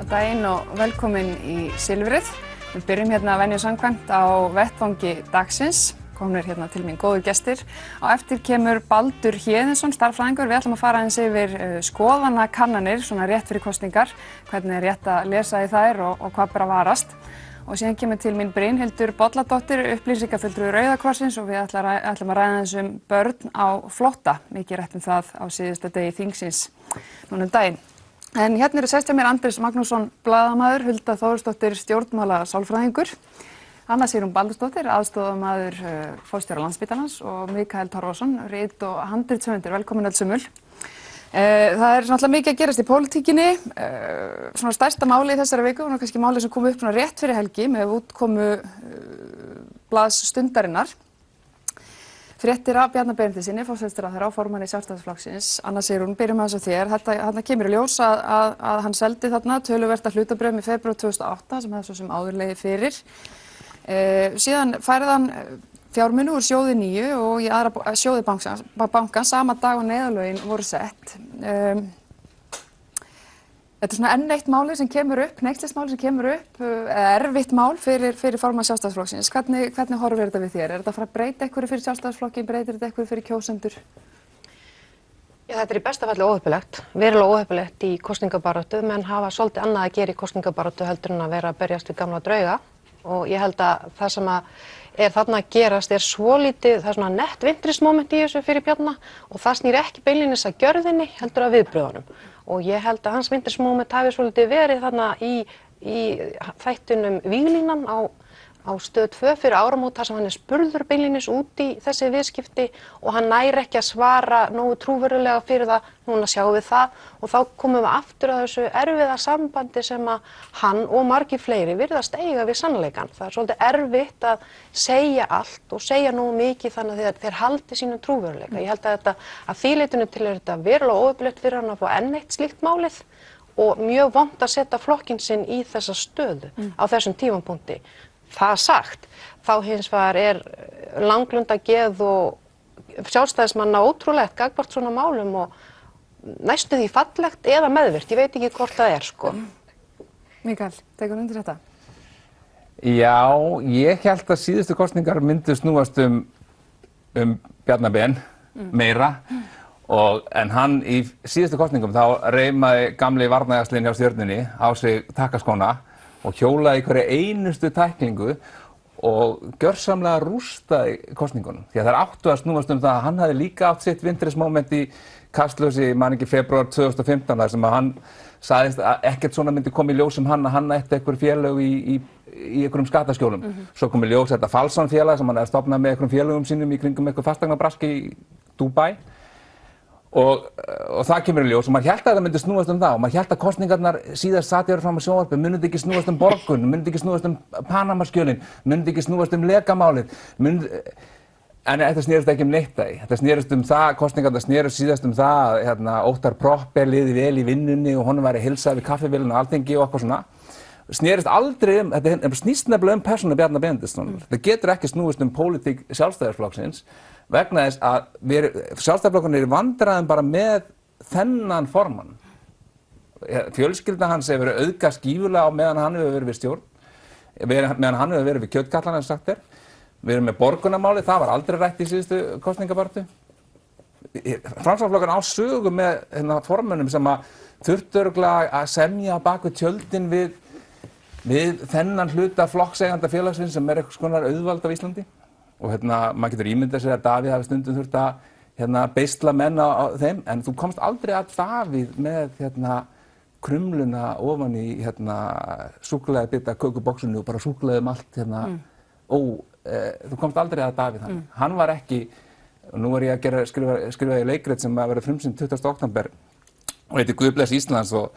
Góðan daginn og velkomin í Silfrið. Við byrjum hérna venju samkvæmt á vettvangi dagsins. Komnir hérna til mín góðir gestir. Á eftir kemur Baldur Héðinsson, starffræðingur. Við ætlum að fara aðeins yfir skoðanakannanir, svona rétt fyrir kosningar, hvernig rétt að lesa í þær og hvað ber að varast. Og síðan kemur til mín Brynhildur Bolladóttir, upplýsingafulltrúi Rauða krossins og við ætlum að ræða þessum börn á flótta. Mikið rætt það á síðasta degi þingsins núna daginn. En hérna eru sest hjá mér Andrés Magnússon blaðamaður, Hulda Þórsdóttir stjórnmála sálfræðingur, Anna Sigrún Baldursdóttir, aðstoðarmaður forstjóra Landspítalans og Mikael Torfason, rit- og handritshöfundur. Velkomin öll sömul. Það náttúrulega mikið að gerast í pólitíkinni. Svona stærsta máli í þessari viku og kannski máli sem kom upp rétt fyrir helgi með útkomu blaðs Stundarinnar. Fréttir af Bjarna Benediktssyni, forsætisráðherra og formanni Sjálfstæðisflokksins. Anna Sigrún, byrjum að þessu þér. Þarna kemur í ljós að hann seldi þarna töluvert hlutabréf í febrúar 2008 sem hefði svo sem áður legið fyrir. Síðan færði hann fjármuni úr sjóði 9 og í aðra sjóði bankans sama dag og neyðarlögin voru sett. Þetta svona enn eitt máli sem kemur upp, hneykslismáli sem kemur upp, erfitt mál fyrir formann Sjálfstæðisflokksins. Hvernig horfir þetta við þér? Er þetta að fara að breyta einhverju fyrir Sjálfstæðisflokkinn, breytir þetta einhverju fyrir kjósendur? Já, þetta í besta falli óheppilegt, verulega óheppilegt í kosningabaráttu, menn hafa svolítið annað að gera í kosningabaráttu heldur en að vera að berjast við gamla drauga. Og ég held að það sem er þarna að gerast svolítið, það svona nett vintrismoment í þessu fyrir Bjarna og það snýr ekki beinlínis að gjörðinni heldur að viðbröðunum. Og ég held að hans vintrismoment hafi svolítið verið þarna í þættunum Víglínan á Stöð 2 fyrir áramót þar sem hann spurður beinlínis út í þessi viðskipti og hann næri ekki að svara nógu trúverulega fyrir það, núna sjáum við það og þá komum við aftur að þessu erfiða sambandi sem að hann og margir fleiri virðast eiga við sannleikann. Það svolítið erfitt að segja allt og segja nógu mikið þannig að þeir haldi sínum trúveruleika. Ég held að því leytinu til þetta verulega óöflegt fyrir hann að fá enn eitt slíkt málið og mjög vont að setja flokkinn sinn í þessa stöðu á þessum tímapunkti. Það sagt, þá hins vegar langlunda geð og sjálfstæðismanna ótrúlegt gagnvart svona málum og næstu því fallegt eða meðvirkt, ég veit ekki hvort það sko. Mikael, tekur undir þetta? Já, ég held að síðustu kosningar myndu snúast Bjarna Ben meira en hann í síðustu kosningum þá reimaði gamli varnarjaxlinn hjá Stjörnunni á sig takkaskóna og hjólaði í hverju einustu tæklingu og gjörsamlega rústaði kosningunum. Því að þær áttu að snúast það að hann hafði líka átt sitt vintrismoment í Kastljósi, man ekki febrúar 2015 þar sem að hann sagðist að ekkert svona myndi koma í ljós sem hann ætti einhver félög í einhverjum skattaskjólum. Svo kom í ljós þetta Falsan félag sem hann hefði stofnað með einhverjum félögum sínum í kringum einhver fasteignabrask í Dubai. Og það kemur í ljós og maður hélt að það myndi snúast það og maður hélt að kosningarnar síðast sat ég fram á sjónvarpi, myndi ekki snúast borgun, myndi ekki snúast Panamaskjölin, myndi ekki snúast lekamálið, en þetta snerist ekki neitt að því. Þetta snerist það, kosningarnar snerist síðast það að Óttar Proppé liði vel í vinnunni og honum væri heilsað við kaffivélina á Alþingi og eitthvað svona. Snerist aldrei þetta snýst nefnilega persónu Bjarna Benediktssonar. Þetta getur ekki snúist pólitík Sjálfstæðisflokksins vegna þess að Sjálfstæðisflokkurinn í vandræðum bara með þennan formann. Fjölskylda hans hefur verið auðga skífulega á meðan hann hefur verið við stjórn, meðan hann hefur verið við kjötkallan eins og sagt Við erum með borgunarmáli, það var aldrei rætt í síðustu kosningabaráttu. Framsóknarflokkurinn á sögu með formönnum sem þurftu örugglega að semja á bak við tjöldin við þennan hluta flokkseiganda félagsins sem einhvers konar auðvald á Íslandi. Og maður getur ímyndað sér að Davíð hafi stundum þurft að beisla menn á þeim, en þú komst aldrei að Davíð með krumluna ofan í súkkulaði bita kökuboxinu og bara súkkulaði allt þú komst aldrei að Davíð hann. Hann var ekki, og nú var ég að skrifa í leikrit sem að vera frumsýnd 20. október og heitir Guð bless Ísland og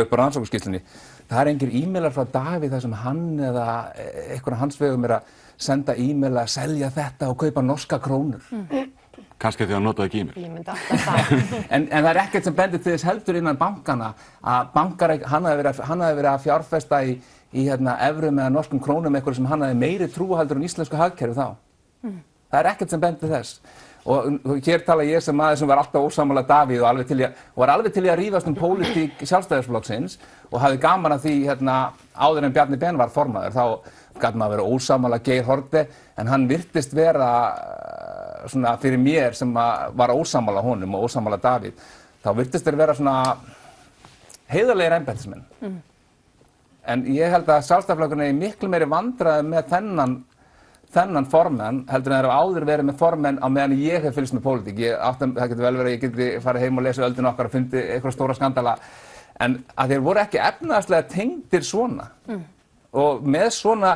upp á rannsóknarskýrslunni. Það engir e-mailar frá Davíð þar sem hann eða einhverja hans vegum að senda e-mail að selja þetta og kaupa norska krónur. Kannski því að hann notaði ekki e-mail. Ég myndi alltaf það. En það ekkert sem bendir til þess heldur innan bankana að hann hafi verið að fjárfesta í evrum eða norskum krónum eitthvað sem hann hafi meiri trú heldur en íslensku hagkerfi þá. Það ekkert sem bendir þess. og hér tala ég sem maður sem var alltaf ósammála Davíð og var alveg til í að rífast pólitík Sjálfstæðisflokksins og hafði gaman að því áður en Bjarni Ben var formaður, þá gat maður vera ósammála Geir Haarde, en hann virtist vera svona fyrir mér sem var ósammála honum og ósammála Davíð, þá virtist þeir vera svona heiðarlegir embættismenn. En ég held að Sjálfstæðisflokkurinn er miklu meiri vandræði með þennan formenn heldur en þeir hafa áður verið með formenn á meðan ég hef fylgst með pólitík. Það getur vel verið að ég geti farið heim og lesið öldin okkar og fundið eitthvað stóra skandala, en að þeir voru ekki efnahagslega tengdir svona. Og með svona,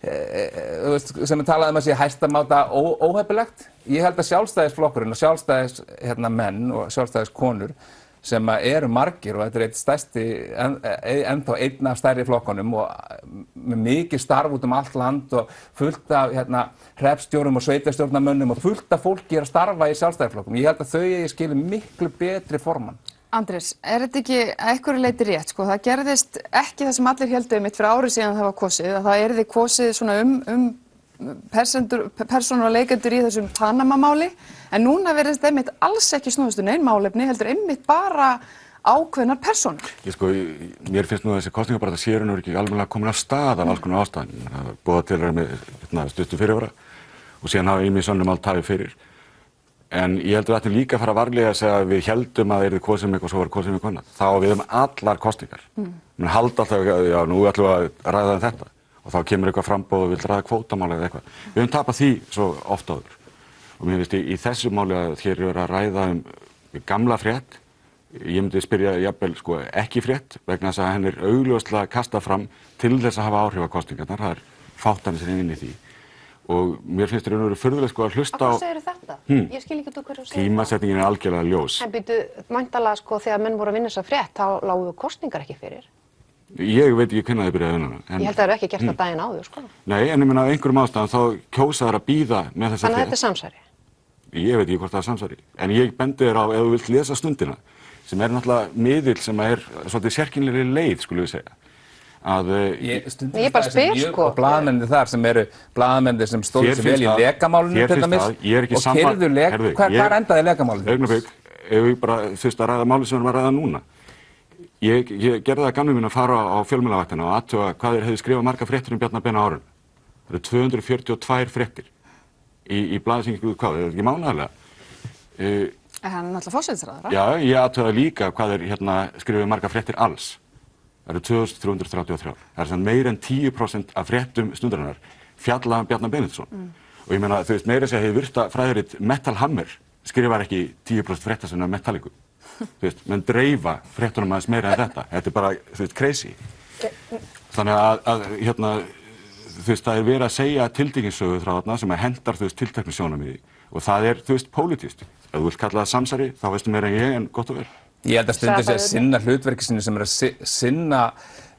sem við talaðum að sé hæstamáta óheppilegt, ég held að Sjálfstæðisflokkurinn og Sjálfstæðismenn og Sjálfstæðiskonur sem eru margir og þetta er eitt stærsti, ennþá einn af stærri flokkunum og með mikið starf út allt land og fullt af hreppstjórum og sveitarstjórnarmönnum og fullt af fólki að starfa í Sjálfstæðisflokkum. Ég held að þau skili miklu betri formann. Andrés, er þetta ekki að einhverju leyti rétt, sko? Það gerðist ekki það sem allir héldu einmitt fyrir ári síðan það var kosið, að það yrði kosið svona persónur og leikendur í þessum Panama-máli, en núna verðist einmitt alls ekki snúðast nein málefni, heldur einmitt bara ákveðnar persónur. Mér finnst nú að þessi kosningabarátta sé ekki alveg komin af stað af alls konar ástæðum. Það boða til með stuttu fyrirvara og síðan hafa ýmis önnur mál tafið fyrir. En ég held að við ættum líka að fara varlega að segja að við heldum að það yrði kosið með eitthvað og svo var kosið með eitthvað annað. Þá við allar kosningar. Menn halda alltaf, já, nú ætlum við að ræða þetta. Og þá kemur eitthvað framboð og vil ræða kvótamál eða eitthvað. Við höfum tapað því svo oft áður. Og mér finnst í þessu máli að hér er að ræða gamla frétt. Ég myndi spyrja jafnvel ekki frétt vegna þess að henni er augljóslega kastað fram til þess að hafa áhrif á kosningarnar. Það er fátanir sem inn í því. Og mér finnst þetta raunverulega furðulegt að hlusta á... Af hverju segirðu þetta? Ég skil ekki út hverju segirðu þetta. Tímasetningin er algjörlega ljós. En býtu, væntanlega þegar menn voru að vinna þessa frétt, þá lágu kosningar ekki fyrir. Ég veit ekki hvernig þið byrjaði að vinna hana. Ég held að það eru ekki gert það daginn áður, sko. Nei, en ég meina af einhverjum ástæðum þá kjósa þær að bíða með þessa frétt. Þannig að þetta er samsæri? Ég veit ekki hvort það er samsæri. En ég bendi þér á, ef þú vilt lesa Stundina, sem er náttúrulega miðill sem er svolítið sérkennilegri leið, skulum við segja. Ég bara spyr, sko. Og blaðamennir þar sem eru blaðamennir sem stóðu sér vel í lekamálinu til dæmis og keyrðu lek. Hvar endaði lekamálinu? Augnablik, ef við bara fyrst að ræða máli sem við erum að ræða núna. Ég gerði það gamni mín að fara á fjölmiðlavaktina og athuga hvað þeir hefðu skrifað margar fréttir Bjarna Ben á árinu. Það eru 242 fréttir í blaði sem hvað, er þetta ekki mánaðarlega? Hann er náttúrulega forsætisráðherra. Já, ég athugaði líka hvað þeir skrifuðu margar fréttir alls. Það eru 2333. Það er svona meira en 10% af fréttum Stundarinnar fjalla Bjarna Benediktsson. Og ég meina, þú veist, meira segja hefur virta fræðirit Metal Hammer skrifar ekki 10% frétta sem Metallicu. Þú veist, menn dreifa fréttunum aðeins meira en þetta. Þetta er bara, þú veist, crazy. Þannig að þú veist, það er verið að segja tiltekinssögu frá þarna sem hendar, þú veist, tilteknu sjónarmiði. Og það er, þú veist, pólitískt. Ef þú vilt kalla það samsæri, þá veistu meira en ég, en gott að vera. Ég held að Stundin sé að sinna hlutverki sinni sem er að sinna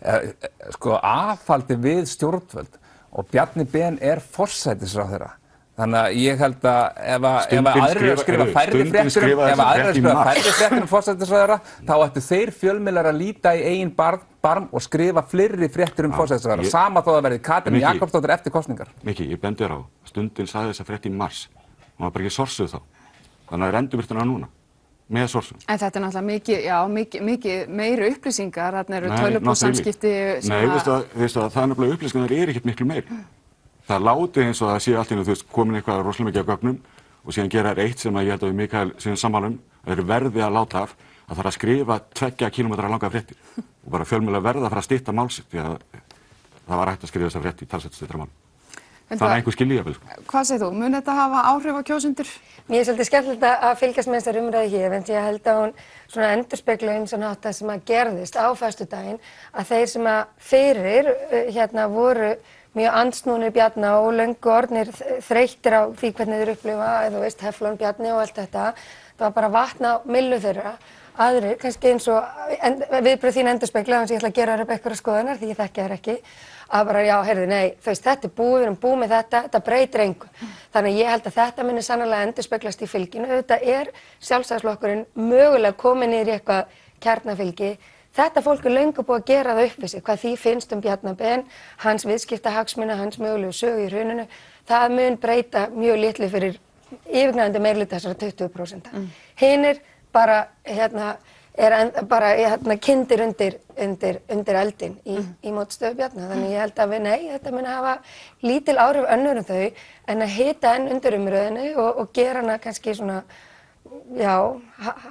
aðhaldi við stjórnvöld og Bjarni Ben er forsætisráðherra. Þannig að ég held að ef aðrir eru að skrifa færri fréttir forsætisráðherra, þá ættu þeir fjölmiðlar að líta í eigin barm og skrifa fleiri fréttir forsætisráðherra. Sama þó að verði Katrín Jakobsdóttir eftir kosningar. Mikki, ég bendi þér á. Stundin sagði þessa frétt í mars. Hún var bara ekki sorsuð þá. Þannig að það er endurbirtuna núna. Með sorsum. En þetta er náttúrulega mikið meiri upplýsingar, þarna eru tölvupóssamskipti sem Nei, veistu að það er náttúrulega upplýsingar ekkert miklu meiri. Það er látið eins og það sé allt í einu, þú veist, komin eitthvað rosalega mikið af gögnum og síðan gera eitt sem ég held að við Mikael séum sammála það eru verðið að láta af að það er að skrifa 2 kílómetra langa fréttir og bara fjölmiðlar verða að fara að stytta mál sitt því að það var hægt að skrifa þessa frétt í talsvert styttra mál. Þannig að einhver skilji jafnvel. Hvað segir þú? Mun þetta hafa áhrif á kjósendur? Mér er svolítið skemmtilegt að fylgjast með þessari umræðu hér, en ég held að hún svona endurspegla ýmsan hátt það sem að gerðist á föstudaginn, að þeir sem að fyrir voru mjög andsnúnir Bjarna og löngu orðnir þreyttir á því hvernig þeir upplifa, eða þú veist, Heflon Bjarni og allt þetta, það var bara vatn á myllu þeirra. Aðrir, kannski eins og viðbrögð þín endurspegla, þannig að ég ætla að gera upp einhverjar skoðunar því ég þekki þær ekki. Að bara, já, heyrðu, nei, þú veist, þetta er búið, við erum búið með þetta breytir engu. Þannig að ég held að þetta muni sannarlega endurspeglast í fylginu. Þetta er Sjálfstæðisflokkurinn mögulega kominn niður í eitthvað kjarnafylgi. Þetta fólk er löngu búið að gera það upp við sig, hvað því finnst Bjarna Ben, hans viðskiptahagsmuna, hans mögulegu sögu í hruninu. Það mun breyta mjög litlu fyrir yfirgnæfandi meirihluti þessara 20%. Hinir bara, kyndir undir eldin í mótstöðu Bjarna. Þannig ég held að þetta muni hafa lítil áhrif önnur en þau, en að hita enn undir umröðinni og gera hana kannski svona,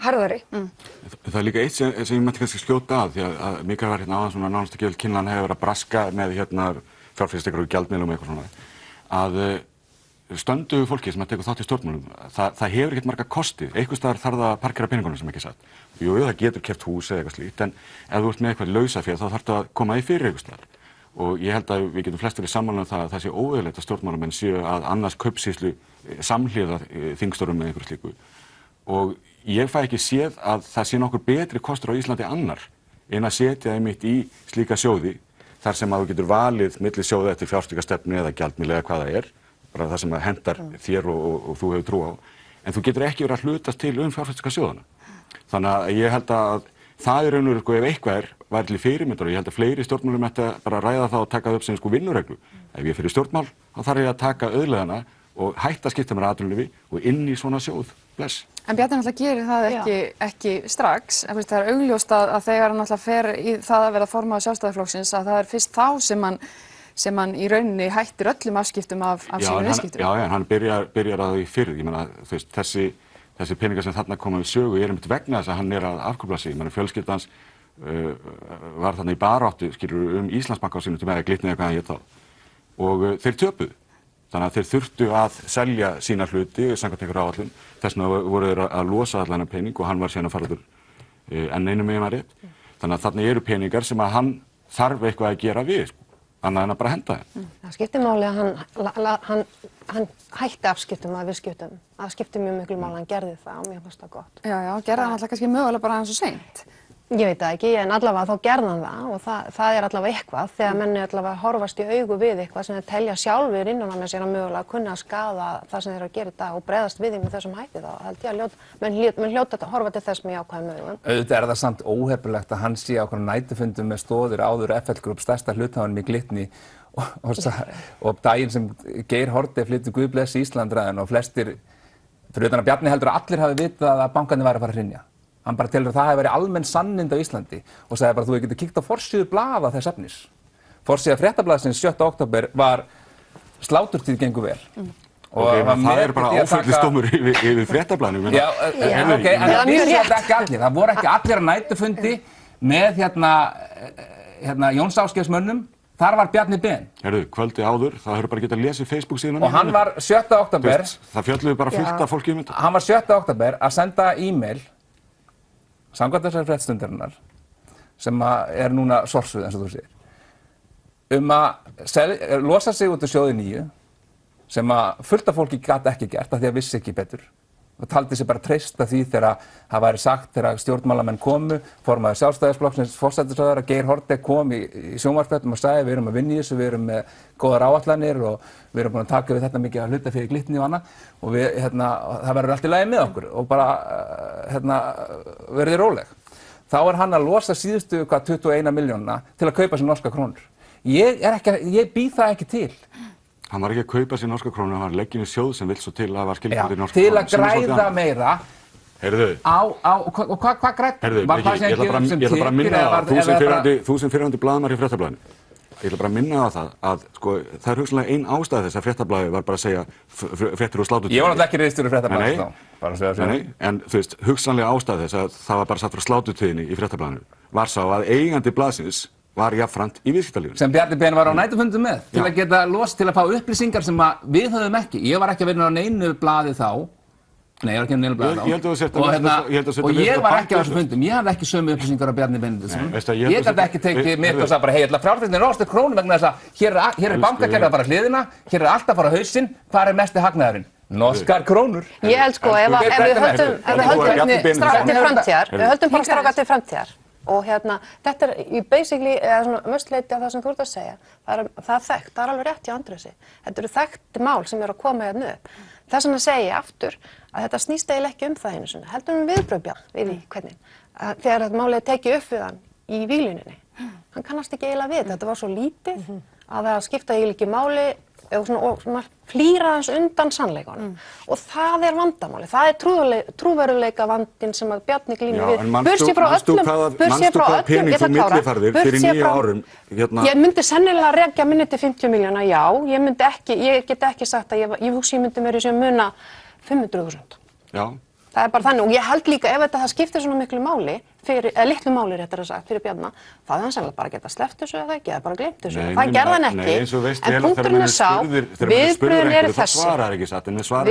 harðari. Það er líka eitt sem ég mætti kannski skjóta að, því að Mikael var áðan svona nánast ekki vel kynna, hann hefur verið að braska með fjárfestingar og gjaldmiðlum og eitthvað svona, að stöndugu fólki sem tekur þátt í stjórnmálum, það hefur ekkert marga kosti. Einhvers staðar þarf það að parkera peningunum sem ekki satt. Jú, það getur keypt hús eða eitthvað slíkt, en ef þú ert með eitthvað lausafé þá þarf það að koma því fyrir einhvers staðar. Og ég held að við getum flest verið sammála það að það sé óeðlilegt að stjórnmálamenn séu að annast kaupsýslu samhliða þingstörfum með einhverju slíku. Og ég fæ ekki séð að það sé nokkur betri kostur á Íslandi annar en að setja einmitt í slíka sjóði þar sem að þú getur valið milli sjóða eftir fjárfestingarstefnu eða gjaldmiðil eða hvað það er, bara það sem hendar þér og þú hefur trú á. En þú getur ekki verið að hlutast til fjárfestingarsjóðana. Þannig að ég held að það er raunverulega ef eitthvað væri til fyrirmyndar og ég held að fleiri stjórnmálum ættu bara að ræða það og taka það upp sem vinnureglu. Ef ég fyrir stjórnmál, þá þarf ég að taka auðlegana og hætta að skipta mér atvinnulífi og inn í svona sjóð. Bless. En Bjarni náttúrulega gerir það ekki strax. Það er augljóst að þegar hann náttúrulega fer í það að vera formaður Sjálfstæðisflokksins að það er fyrst þá sem hann í rauninni hættir öllum afskiptum af sínum viðskiptum. Já, en hann byrjar að því fyrir. Ég meina, þessi peningar sem þarna koma við sögu einmitt vegna þess að hann að afkúpla sig. Ég meina, fjölskyldans var þarna í baráttu, Íslandsbanka á sínum tíma eða Glitni eða hvað hann hét þá. Og þeir töpuðu. Þannig að þeir þurftu að selja sína hluti samkvæmt einhverju áætlun. Þess vegna voru þeir að losa allan pening og hann var síðan að fara enn einu megin að rétt. Þannig að þarna eru peningar sem að hann þarf eitthvað að gera við, annað en að bara henda þeim. Það skiptir máli að hann hætti afskiptum af viðskiptum. Það skiptir mjög miklu máli að hann gerði það og mér fannst það gott. Já, gerði hann alltaf kannski mögulega bara aðeins og seint. Ég veit það ekki, en allavega þá gerði hann það og það er allavega eitthvað þegar menni allavega horfast í augu við eitthvað sem þeir telja sjálfur innan á með sér að mögulega kunna að skaða það sem þeir eru að gera í dag og bregðast við því með þessum hætti þá held ég að menn hljóta að horfa til þess með jákvæðum augum. Auðvitað er það samt óheppilegt að hann sé á okkur nætufundum með stóðir áður FL Group stærsta hluthafanum í Glitni og daginn sem Geir Haarde flytur Guð blessi Ísland-ræðuna og flestir, fyrir utan að Bjarni heldur að allir hafi vitað að bankarnir væru að fara að hrynja. Hann bara telur að það hefði verið almenn sannind á Íslandi og sagði bara að þú getur kíkt á forsíðu blaða þess efnis. Forsíða Fréttablaðsins 7. október var sláturtíð gengur vel. Það er bara áfellisdómur yfir Fréttablaðinu. Já, ok, en það vissi þetta ekki allir. Það voru ekki allir á nætufundi með Jóns Ásgeirsmönnum. Þar var Bjarni Ben. Herðu, kvöldi áður, það hefur bara getað lesið Facebook síðan. Og hann var 7. október. Það fjölluðu bara fullt af fólki um þetta. Hann var 7. október að senda e-mail samkvæmt þessari fréttastundarinnar sem er núna sorsuð eins og þú segir að losa sig út úr sjóði 9 sem að fullt af fólki gat ekki gert af því að vissi ekki betur og taldi sig bara treysta því þegar það væri sagt þegar stjórnmálamenn komu formaður Sjálfstæðisflokksins forsætisráðherra Geir Haarde kom í sjónvarpsfréttum og sagði við erum að vinna í þessu, við erum með góðar áætlanir og við erum búin að taka við þetta mikið að hluta fyrir Glitni og annað og við, það verður allt í lagi með okkur og bara verði róleg. Þá er hann að losa síðustu 21 milljónina til að kaupa sér norska krónur. Ég býð það ekki til. Hann var ekki að kaupa sér norska krónu, hann var legginn í sjóð sem vill svo til að var skilgreint í norska krónu. Til að græða meira. Heyrðu. Og hvað grætt? Heyrðu, ég ætla bara að minna það, þú sem fyrirhandi blaðamaður í Fréttablaðinu. Ég ætla bara að minna það að sko, það er hugsanlega ein ástæða þess að Fréttablaðið var bara að segja fréttir og sláturtíðinni. Ég var náttúrulega ekki ritstjóri Fréttablaðsins þá. Nei, en þú veist, hugsanlega ástæða þess að það var bara satt frá sláturtíðinni í Fréttablaðinu var sá að eigandi blaðsins var jafnframt í viðskiptalífinu. Sem Bjarni Ben var á nætufundum með til að geta til að fá upplýsingar sem við höfum ekki. Ég var ekki að vinna á neinu blaði þá. Nei, ég var ekki á neinu blaði þá. Og ég var ekki á þessum fundum. Ég hafði ekki sömu upplýsingar á Bjarni Benediktsson. Ég gæti ekki tekið mitt og sagði bara, hey, fjárfestin norska krónu vegna þess að hér er bankakerfið bara hliðina, hér er allt að fara á hausinn, hvar er mesti hagnaðurinn? Norskar krónur. Ég held sko, ef við höldum strákar til framtíðar og þetta er basically svona mestleiti af það sem þú ert að segja. Það er þekkt, það er alveg rétt hjá Andrési. Þetta eru þekkt mál sem eru að koma hérna upp. Þess vegna segi ég aftur að þetta snýst eiginlega ekki það einu sinni. Heldur viðbrögð við því hvernig. Þegar þetta málið er tekið upp við hann í vígluninni. Hann kannast ekki eiginlega við. Þetta var svo lítið að það skipta eiginlega ekki máli og svona flýra þess undan sannleikanum og það vandamáli, það trúverðuleika vandinn sem að Bjarni glímir við. Manstu hvaða pening þú millifærðir fyrir 9 árum? Ég myndi sennilega rekja minni til 50 milljóna, já, ég get ekki sagt að ég hugsi ég myndi verið sem muna 500.000. Já. Það bara þannig og ég held líka ef það skiptir svona miklu máli, litlu máli réttar að sagt fyrir Bjarna, það hann sennilega bara geta sleppt þessu eða ekki, eða bara gleymt þessu. Það gerði hann ekki, en punkturinn sá, viðbröðin eru þessi.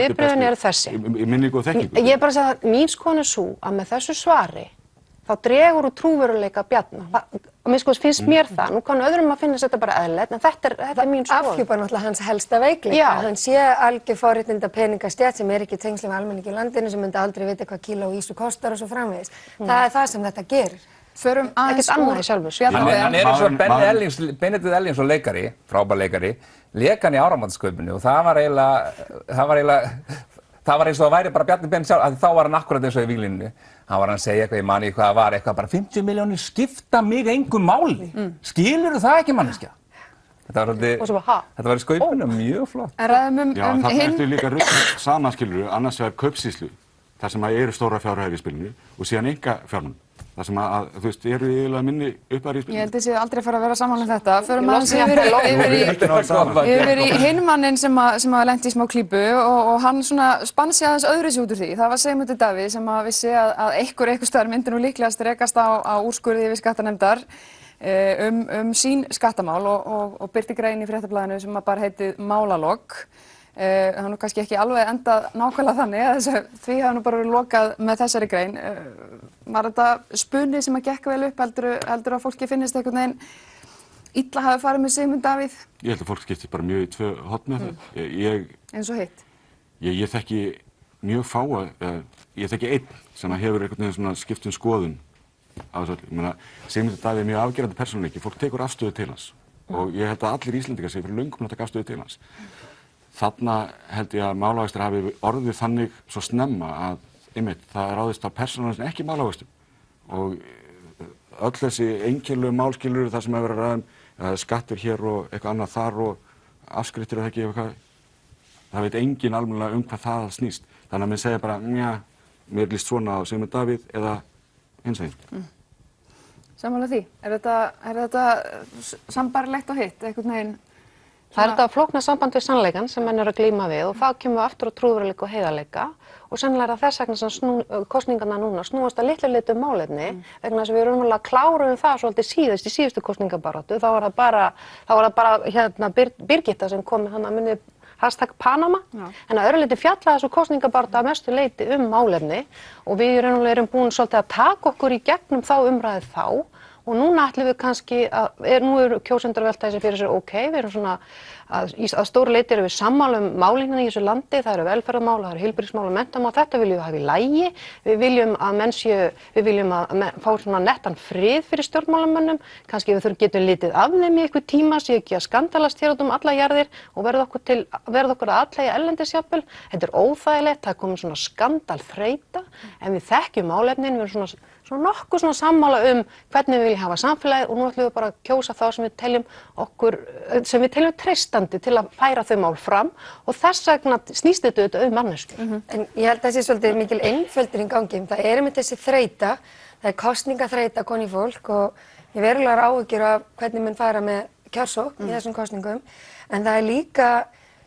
Viðbröðin eru þessi. Í minningu og þekkingu. Ég bara segja að mín skoðun er sú að með þessu svari þá dregur úr trúveruleika Bjarna. Finnst mér það, nú kann öðrum að finnast þetta bara eðlilegt, en þetta er mín skoðun. Afhjúpar náttúrulega hans helsta veikleika. Hann sé algjör forréttinda peningastjætt sem er ekki í tengslum við almenningi í landinu, sem myndi aldrei vita hvað kíló ísu kostar og svo framvegis. Það er það sem þetta gerir. Förum aðeins annað í sjálfu. Hann eins og Benedikt Erlingsson leikari, frábær leikari, lék hann í áramótaskaupinu og það var eins og það væri bara Bjarni Ben sjálf, þá var hann akkurat eins og í víglínunni. Hann var að segja eitthvað, ég mani hvað það var, eitthvað bara 50 milljónir skipta mig engu máli. Skilurðu það ekki, manneskja? Þetta var í skaupinu mjög flott. Já, það ertu líka saman, skilurðu, annars vegar kaupsýslu, þar sem eru stóra fjárhæðir í spilinu, og síðan einkafjármagn. Það sem þú veist, eru eiginlega minni uppæðar í spilinu. Ég held að ég aldrei fara að vera saman um þetta. Förum aðeins yfir í hinn mannin sem að lenti í smá klípu og hann svona spansi aðeins öðru sig út úr því. Það var Sigmundur Davíð sem að vissi að einhver staðar myndi nú líklegast rekast á úrskurði yfir skattanefndar sín skattamál og birti grein í Fréttablaðinu sem að bara heitið Málalok. Það er nú kannski ekki alveg endað nákvæmlega þannig að því hafa nú bara verið lokað með þessari grein. Var þetta spunni sem að gekk vel upp, heldur að fólki finnist einhvern veginn illa hafi farið með Sigmund Davíð? Ég held að fólk skiptir bara mjög í 2 horn með það. Eins og hitt? Ég þekki mjög fáa, ég þekki einn sem hefur einhvern veginn svona skipt skoðun á þessu öllu. Ég meina, Sigmundur Davíð er mjög afgerandi persónuleiki, fólk tekur afstöðu til hans og ég held að allir Íslendingar séu fyrir löngu búin að taka afstöðu til hans. Þarna held ég að málavextir hafi orðið þannig svo snemma að það ráðist á persónur sem ekki málavextum og öll þessi einkennilegu málskilur þar sem hefur verið að ræða skattur hér og eitthvað annað þar og afskriftir eða ekki eitthvað, það veit enginn almennilega hvað það snýst. Þannig að mér segja bara, mér líst svona á Sigmund Davíð eða hinsegin. Sammála því. Er þetta sambærilegt og hitt, einhvern veginn? Það er þetta flókna samband við sannleikann sem menn eru að glíma við og þá kemur við aftur á trúverðuleika og heiðarleika og sennilega er þess vegna sem kosningarnar núna snúast að litlu leyti málefni vegna þess að við raunverulega klárum það svolítið í síðustu kosningabaráttu. Þá var það bara Birgitta sem kom með þannig að munið #Panama en að öðru leyti fjallaði þessu kosningabaráttu að mestu leyti málefni og við raunverulega erum búin svolítið að taka okkur í gegnum þá umræðu þá. Og núna ætlum við kannski nú eru kjósendur að velta þessi fyrir sér við erum svona að stóru leyti erum við sammála málefnin í þessu landi, það eru velferðarmál, það eru heilbrigðismál og menntamál, þetta viljum við hafa í lagi, við viljum að fá svona nettan frið fyrir stjórnmálamönnum, kannski við getum litið af þeim í einhver tíma, séu ekki að skandalast hér út alla jarðir og verða okkur að allægja erlendis jafnvel, þetta er óþægilegt, það er komin svona skandalþreyta, en við þekkjum málefnin, við erum svona nokkuð svona sammála hvernig við viljum hafa samfélagið og nú ætlum við bara að kjósa þá sem við teljum treystandi til að færa þau mál fram og þess vegna snýst þetta mannesku. En ég held að það sé svolítið mikil einföldur í gangi. Það er einmitt þessi þreyta, það er kosningaþreyta koni fólk og ég verulegar áhyggjur af hvernig mun fara með kjörsókn í þessum kosningum. En það er líka,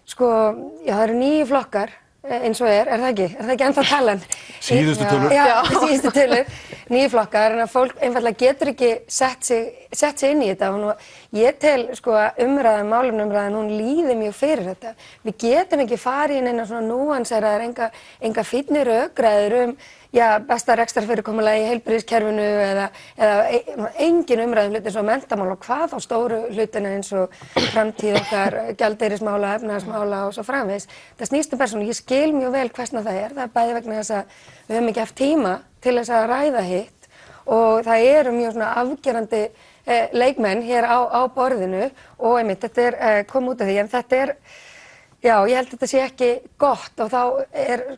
það eru 9 flokkar eins og er það ekki? Er það ekki ennþá talan? Síðustu tölur. Já, síðustu tölur, 9 flokkar, en að fólk einfaldlega getur ekki sett sig inn í þetta og ég tel málefnaumræðan, hún líði mjög fyrir þetta. Við getum ekki farið inn eina svona núanseraðar, enga fínni rökræður besta rekstrarfyrirkomulagi í heilbrigðiskerfinu eða engin umræðum hluti eins og menntamál og hvað á stóru hlutina eins og framtíð okkar gjaldeyrismála, efnahagsmála og svo framvegis. Það snýst persónu, ég skil mjög vel hversna það er bæði vegna þess að við höfum ekki haft tíma til þess að ræða hitt og það eru mjög svona afgerandi leikmenn hér á borðinu og einmitt þetta kom út af því en þetta ég held að þetta sé ekki gott og þá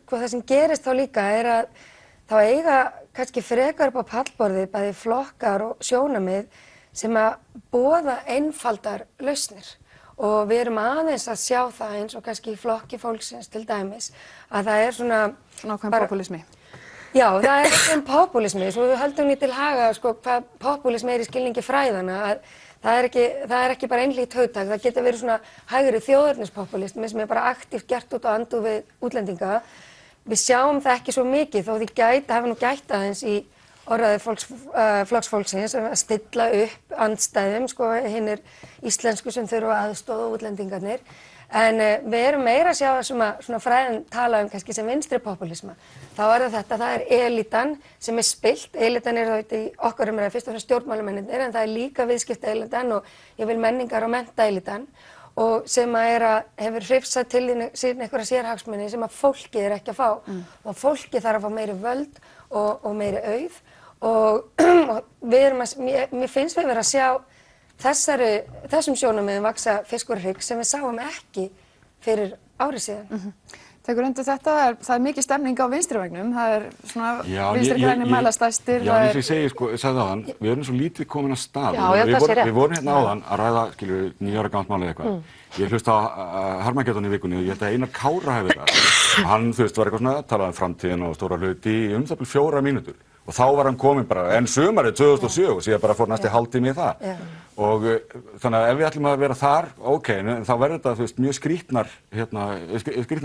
það sem gerist þá líka að þá eiga kannski frekar upp á pallborðið bæði flokkar og sjónarmið sem að boða einfaldar lausnir og við erum aðeins að sjá það eins og kannski í flokki fólksins til dæmis að það svona ákveðin popúlismi. Já, það ákveðin popúlismi, svo við höldum því til haga hvað popúlismi í skilningi fræðana að það er ekki bara einhlítt hugtak, það getur verið svona hægri þjóðernispopúlismi sem bara aktíft gert út á andu við útlendinga. Við sjáum það ekki svo mikið þó því hafi nú gætt aðeins í orðaði Flokks fólksins að stilla upp andstæðum, hinir íslensku sem þurfa aðstoð og útlendingarnir. En við erum meira að sjá það sem að svona fræðin tala kannski sem vinstri popúlisma. Þá það er elítan sem spillt. Elítan þá í okkar fyrst og fremst stjórnmálamennirnir en það er líka viðskipta elítan og ég vil menningar og mennta elítan og sem hefur hrifsað til sín einhverja sérhagsmuni sem að fólkið ekki að fá. Og fólkið þarf að fá meiri völd og meiri auð og mér finnst við vera að sjá þessum sjónarmiðum vaksa fiskurhrygg sem við sáum ekki fyrir ári síðan. Tekur undir þetta, það mikið stemning á vinstrivægnum, það svona vinstri grænir mæla stærstir. Já, eins og ég sagði áðan, við erum svo lítið komin að stað. Já, við vorum hérna áðan að ræða, 9 ára gamalt málið eitthvað. Ég hlusta á Harmageddon í vikunni og ég held að Einar Kára hefði það. Hann, var eitthvað svona, talaði um framtíðina og stóra hluti í það bil 4 mínútur. Og þá var hann kominn bara, en sumarið 2007 og síðan bara fór næsti hálftími í það. Og þannig að ef við ætlum að vera þar, þá verður þetta mjög skrýtnar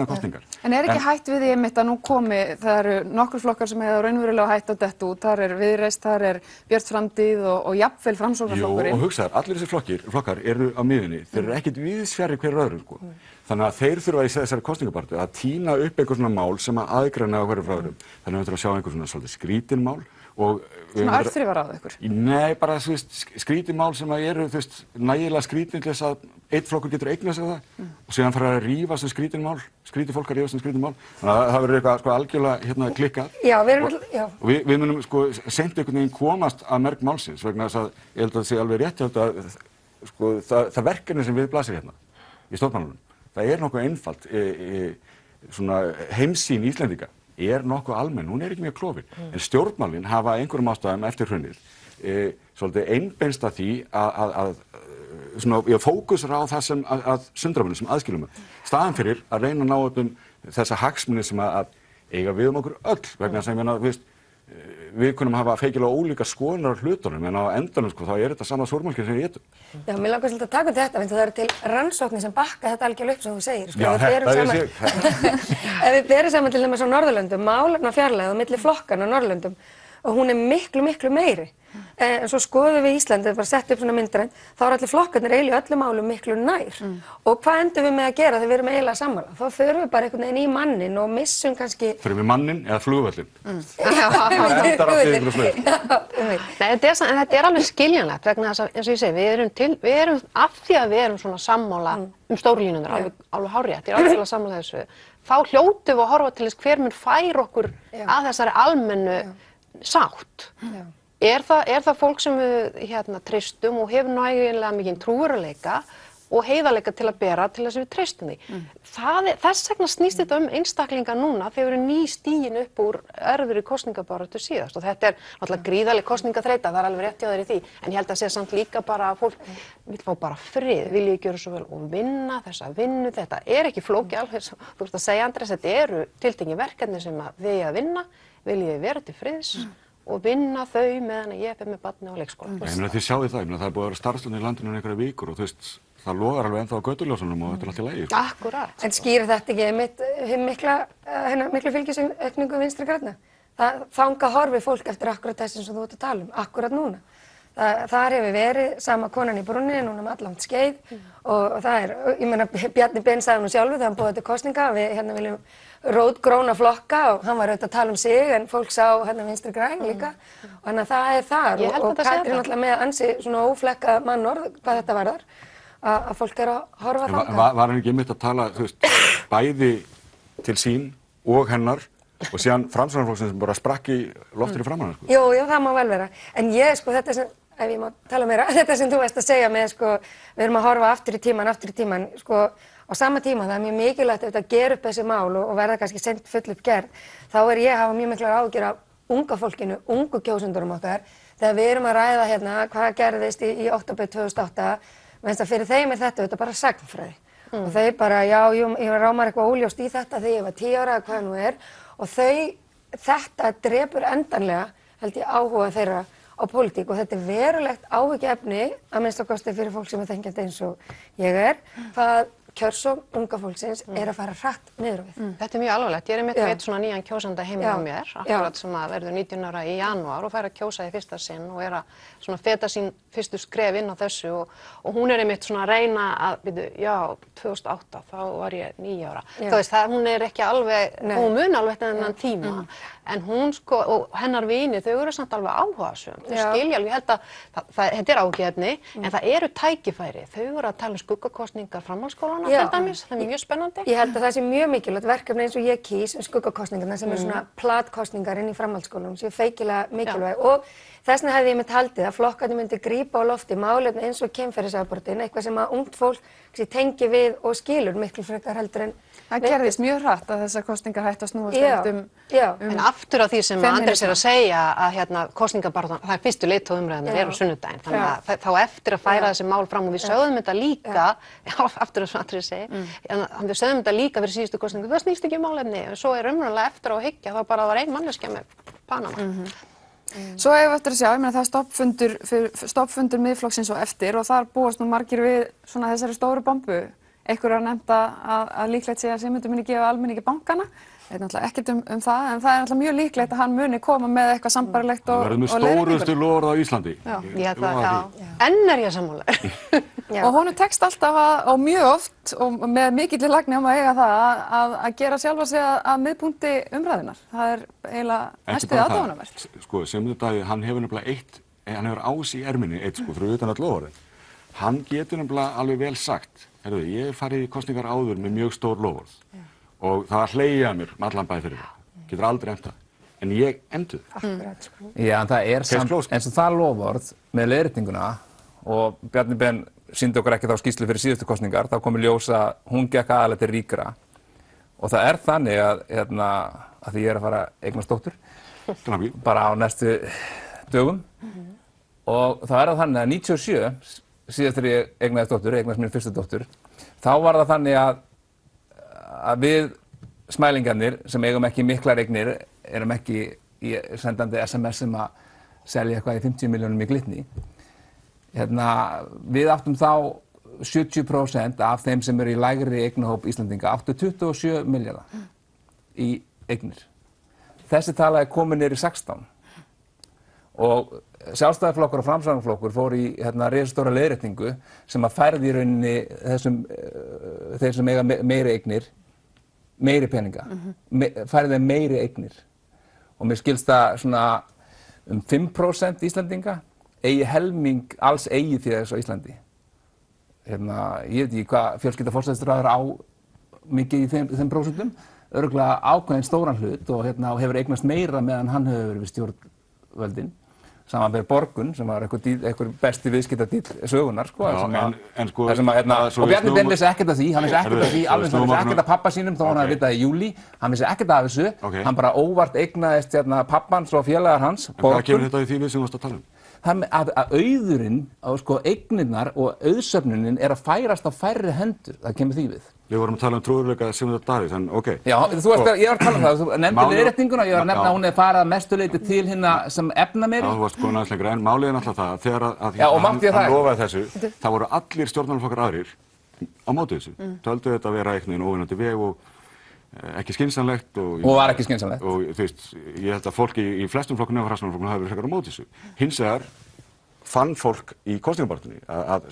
kosningar. En ekki hætt við því einmitt að nú það eru nokkur flokkar sem hefur raunverulega hætt á dettu út, þar Viðreisn, þar Björt framtíð og jafnvel Framsóknarflokkurinn. Jú, og hugsaðu, allir þessir flokkar eru á miðjunni, þeir eru ekkert víðsfjarri hver öðrum, Þannig að þeir þurfa í þessari kosningabaráttu að tína upp einhver svona mál sem að aðgreina á hverju frá öðrum. Þannig að við þurfum að sjá einhver svona svolítið skrítin mál og svona örþrifaráð ykkur? Nei, bara skrítin mál sem að eru nægilega skrítin til þess að einn flokkur getur eignað sig það og síðan fara að rífast skrítin mál, skrítið fólk að rífast skrítin mál. Þannig að það verður eitthvað algjörlega klikkað. Og við munum seint einhvern veginn komast að merg málsins vegna þess að ég held að það sé alveg rétt að það verkefni sem við blasir hérna í stjórnmálunum, það nokkuð einfalt, heimsýn Íslendinga nokkuð almenn, hún ekki mjög klofin. En stjórnmálin hafa einhverjum ástæðum eftir hrunið svolítið einbeinst að því að fókusra á það sem sundramunum, sem aðskilum. Staðan fyrir að reyna að ná upp þessa hagsmuni sem að eiga við okkur öll, vegna sem við kunum hafa feikilega ólíka skoðunar á hlutunum, en á endanum þá þetta sama súrmálkið sem við getum. Já, mér langar svolítið að taka þetta, það eru til rannsóknir sem bakka þetta algjörlega upp sem þú segir. Ef við berum saman til dæmis á Norðurlöndum, málefnafjarlægð á milli flokkanna á Norðurlöndum og hún miklu meiri. En svo skoðum við Íslandi, bara sett upp svona myndrænt, þá allir flokkarnir eiginlega í öllum málum miklu nær. Og hvað endum við með að gera þegar við erum eiginlega sammála? Þá förum við bara einhvern veginn í mannin og missum kannski... Förum við mannin eða flugvöllin? Endar á einhverju flug. Nei, þetta alveg skiljanlegt vegna þess að, eins og ég segi, við erum af því að við erum svona sammála stórlínurnar, alveg hárrétt, ég alveg sammála þessu. Þá hljótum við að horfa til þess hver mun færa okkur að þessari almennu sátt. Er það fólk sem við treystum og hefur nægilega mikinn trúveruleika og heiðarleika til að bera til þess að við treystum því. Þess vegna snýst þetta einstaklinga núna þegar við erum nýstigin upp úr erfiðri kosningabaráttu síðast og þetta náttúrulega gríðarleg kosningaþreyta, það alveg rétt hjá þér í því, en ég held að sé samt líka bara að fólk vill fá bara frið, vilji gjöra svo vel og vinna þessa vinnu, þetta ekki flókið alveg, þú veist að segja Andrés, þetta eru tiltekið verkefni sem við að vinna, viljið vera til friðs og vinna þau meðan ég fer með barni á leikskóla. Ég meina þið sjáið það, það búið að vera starfstönd í landinu einhverja vikur og þú veist, það logar alveg ennþá á götuljósunum og þetta allt í lagi. Akkurat. En skýrir þetta ekki mikla fylgisaukningu Vinstri grænna? Þangað horfi fólk eftir akkurat þessum sem þú ert að tala akkurat núna. Þar hefur verið sama konan í brúnni núna allangt skeið og það ég meina Bjarni Ben sagði nú sjálfur þegar hann búið til kosninga, við viljum rótgróna flokka og hann var auðvitað að tala sig en fólk sá Vinstri græn líka og þannig að það þar og Katrín náttúrulega með ansi svona óflekkað mannorð hvað þetta varðar að fólk að horfa þangað. Var hann ekki einmitt að tala, þú veist, bæði til sín og hennar og síðan Framsóknarflokksins sem bara sprakk í loftinu framan hann? Jú, það má vel vera. En þetta sem, ef ég má tala meira, þetta sem þú veist að segja með, við erum að horfa aftur í tíman, á sama tíma, það mjög mikilvægt að gera upp þessi mál og verða kannski sent full upp gerð, þá ég að hafa mjög miklar áhyggjur af unga fólkinu, ungu kjósendurum okkar, þegar við erum að ræða hvað gerðist í október 2008, Vegna fyrir þeim þetta bara sagnfræði. Og þeir bara, já, ég rámar eitthvað óljóst í þetta þegar ég var 10 ára eða hvað nú og þetta drepur endanlega, held ég, áhuga þeirra á pólitík og þetta verulegt áhyggjuefni, að minnsta kosti fyrir fólk sem þenkjandi eins og ég hvað kjörsókn unga fólksins að fara hratt niður við. Þetta mjög alvarlegt. Ég með veit svona nýjan kjósanda heima á mér, akkurat sem að verður 19 ára í janúar og fær að kjósa í fyrsta sinn og að svona feta sín fyrstu skref inn á þessu og hún einmitt svona að reyna að, já, 2008, þá var ég 9 ára. Þú veist, hún ekki alveg, hún mun alveg þennan tíma, en hún sko, og hennar vini, þau eru samt alveg áhugasöm. Þau skilja alveg, ég held að þetta áhugaefni, en það eru tækifæri. Þau eru að tala skuggakosningar framhaldsskólanna, til dæmis, það mjög spennandi. Ég held að það sé mjög mikilvægt verkefni eins og ég kýs skuggakosningarna sem svona platkosningar inn í framhaldsskólum, sem feikilega mikilvæg og þess vegna hefði ég mitt haldið að flokkarnir myndi grípa á lofti málefni eins og kynferðisafbrotin, eitthvað sem að ungt fólk tengi við og skilur miklu frekar heldur en það gerðist mjög hratt að þessar kosningar hættu að snúast En aftur á því sem Andrés að segja að kosningabaráttan, það fyrstu leiðtogumræðurnar á sunnudaginn, þannig að þá eftir að færa þessi mál fram og við sögðum þetta líka, aftur að Andrés segi, við sögðum þetta líka fyrir síðustu kosningu, það snýst ekki málefni, og svo raunverulega eftir á að hyggja, þá bara var ein manneskja með Panama. Svo hefur eftir að sjá, ég meina það stoppfundur Miðflokksins og eftir og þar búast nú margir við svona þessari stóru bombu. Einhver að nefnda að líklegt sé að Sigmundur muni gefa almenningi bankana. Það náttúrulega ekkert það, en það náttúrulega mjög líklegt að hann muni koma með eitthvað sambarlegt og leiðréttingu. Það verður með stórustu loforð á Íslandi. Enn ég sammála. Og honum tekst alltaf og mjög oft og með mikilli lagni á að eiga það að gera sjálfa sig að miðpunkti umræðunar. Það eiginlega næstuð aðdáunarvert. Sko, Sigmundur Davíð, hann hefur nefnilega hann hefur ás í erminni, sko, fyrir utan öll loforðin. Hann getur nefnilega alveg vel sagt, heyrðu, ég hef farið í kosningar áður með mjög stór loforð. Og það hleyja mér allan bæ fyrir það. Getur aldrei eftir það. En ég endur það. Já, en það samt, eins og það loforð með leiðréttinguna og Bjarni Ben sýndi okkur ekki þá skýrslu fyrir síðustu kosningar, þá komi ljós að hún gekk aðalega til ríkra. Og það þannig að því ég að fara eignast dóttur, bara á næstu dögum. Og þá það þannig að 97, síðast þegar ég eignast mín fyrstu dóttur, þá var það þannig að við smælingarnir sem eigum ekki miklar eignir, erum ekki í sendandi SMS sem að selja eitthvað í 50 milljónum í Glitni. Við áttum þá 70% af þeim sem eru í lægri eignahóp Íslendinga áttu 27 milljarða í eignir. Þessi tala komin niður í 16. Og Sjálfstæðisflokkur og Framsóknarflokkur fór í risastóra leiðréttingu sem að færði í rauninni þeir sem eiga meiri eignir, meiri peninga, færði þeim meiri eignir. Og mér skilst það svona 5% Íslendinga eigi helming alls eigið því þess á Íslandi. Ég veit ekki hvað fjölskylda forsætisráðherra á mikið í þeim prósentum, örugglega ákveðinn stóran hlut og hefur eignast meira meðan hann hefur verið við stjórnvöldin. Samanber Borgun, sem var einhver besti viðskiptadíll sögunar, sko. Og Bjarni Ben vissi ekkert af því, hann vissi ekkert af því, alveg hann vissi ekkert af pappa sínum, þó hann hafi vitað í júlí, hann vissi ekkert af þessu, hann bara óvart eignaðist pappans og félagar hans, Borgun. En hvað kemur þetta í því við sem þú varst að tala um? Að auðurinn, eignirnar og auðsöfnunin að færast á færri hendur, það kemur því við. Við vorum að tala um trúðurleika Sigmundar Davíðs, en ok. Já, ég var að tala um það, þú nefndi leiðréttinguna, ég var að nefna að hún farið að mestu leyti til hinna sem efnameiri. Já, þú varst komin aðeins lengra, en málið náttúrulega það, þegar hann lofaði þessu, það voru allir stjórnmálaflokkar aðrir á móti þessu. Töldu þetta að vera einhvern veginn óvinnandi veg og ekki skynsamlegt. Og var ekki skynsamlegt. Og þú veist, ég held að fólki í flestum flokkum og Framsóknarflokknum hafi verið frekar á móti þessu. Hins vegar fann fólk í kosningabaráttunni að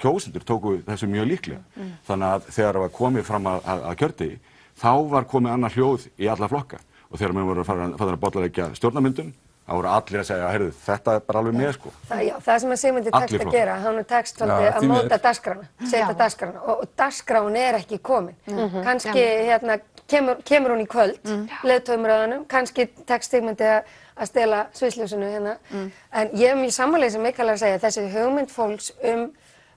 kjósendur tóku þessu mjög líklega. Þannig að þegar það var komið fram að kjördegi, þá var komið annað hljóð í alla flokka. Og þegar menn voru að fara að bollalegja stjórnarmyndun, þá voru allir að segja, heyrðu, þetta er bara alveg með, sko. Það sem að Sigmundi tekst að gera, hann tekst að móta dagskrána, setja dagskrána og dagskráin ekki komin. Kannski kemur hún í kvöld, leiðtogumræðunum, kannski tekst Sigmundi að stela sviðsljósinu hérna. En ég mjög sammála sem Mikael að segja, þessi hugmynd fólks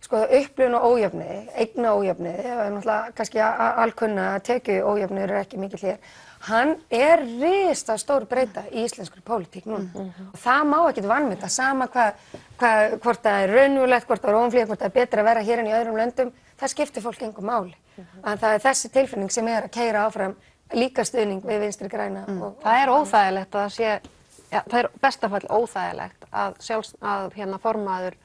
sko upplifun og ójöfnuði, eigna ójöfnuði, náttúrulega kannski alkunna að tekju ójöfnuður er ekki mikill hér. Hann risastór breyta í íslenskri pólitík núna. Og það má ekkert vanmeta, sama hvort það er raunverulegt, hvort það er óumflýjað, hvort það er betra að vera hér en í öðrum löndum, það skiptir fólk engu máli. En það er þessi tilfinning sem er að keyra áfram líka stuðning við Vinstri græna. Það er óþægilegt að það sé, það er bestafall óþægilegt að formaður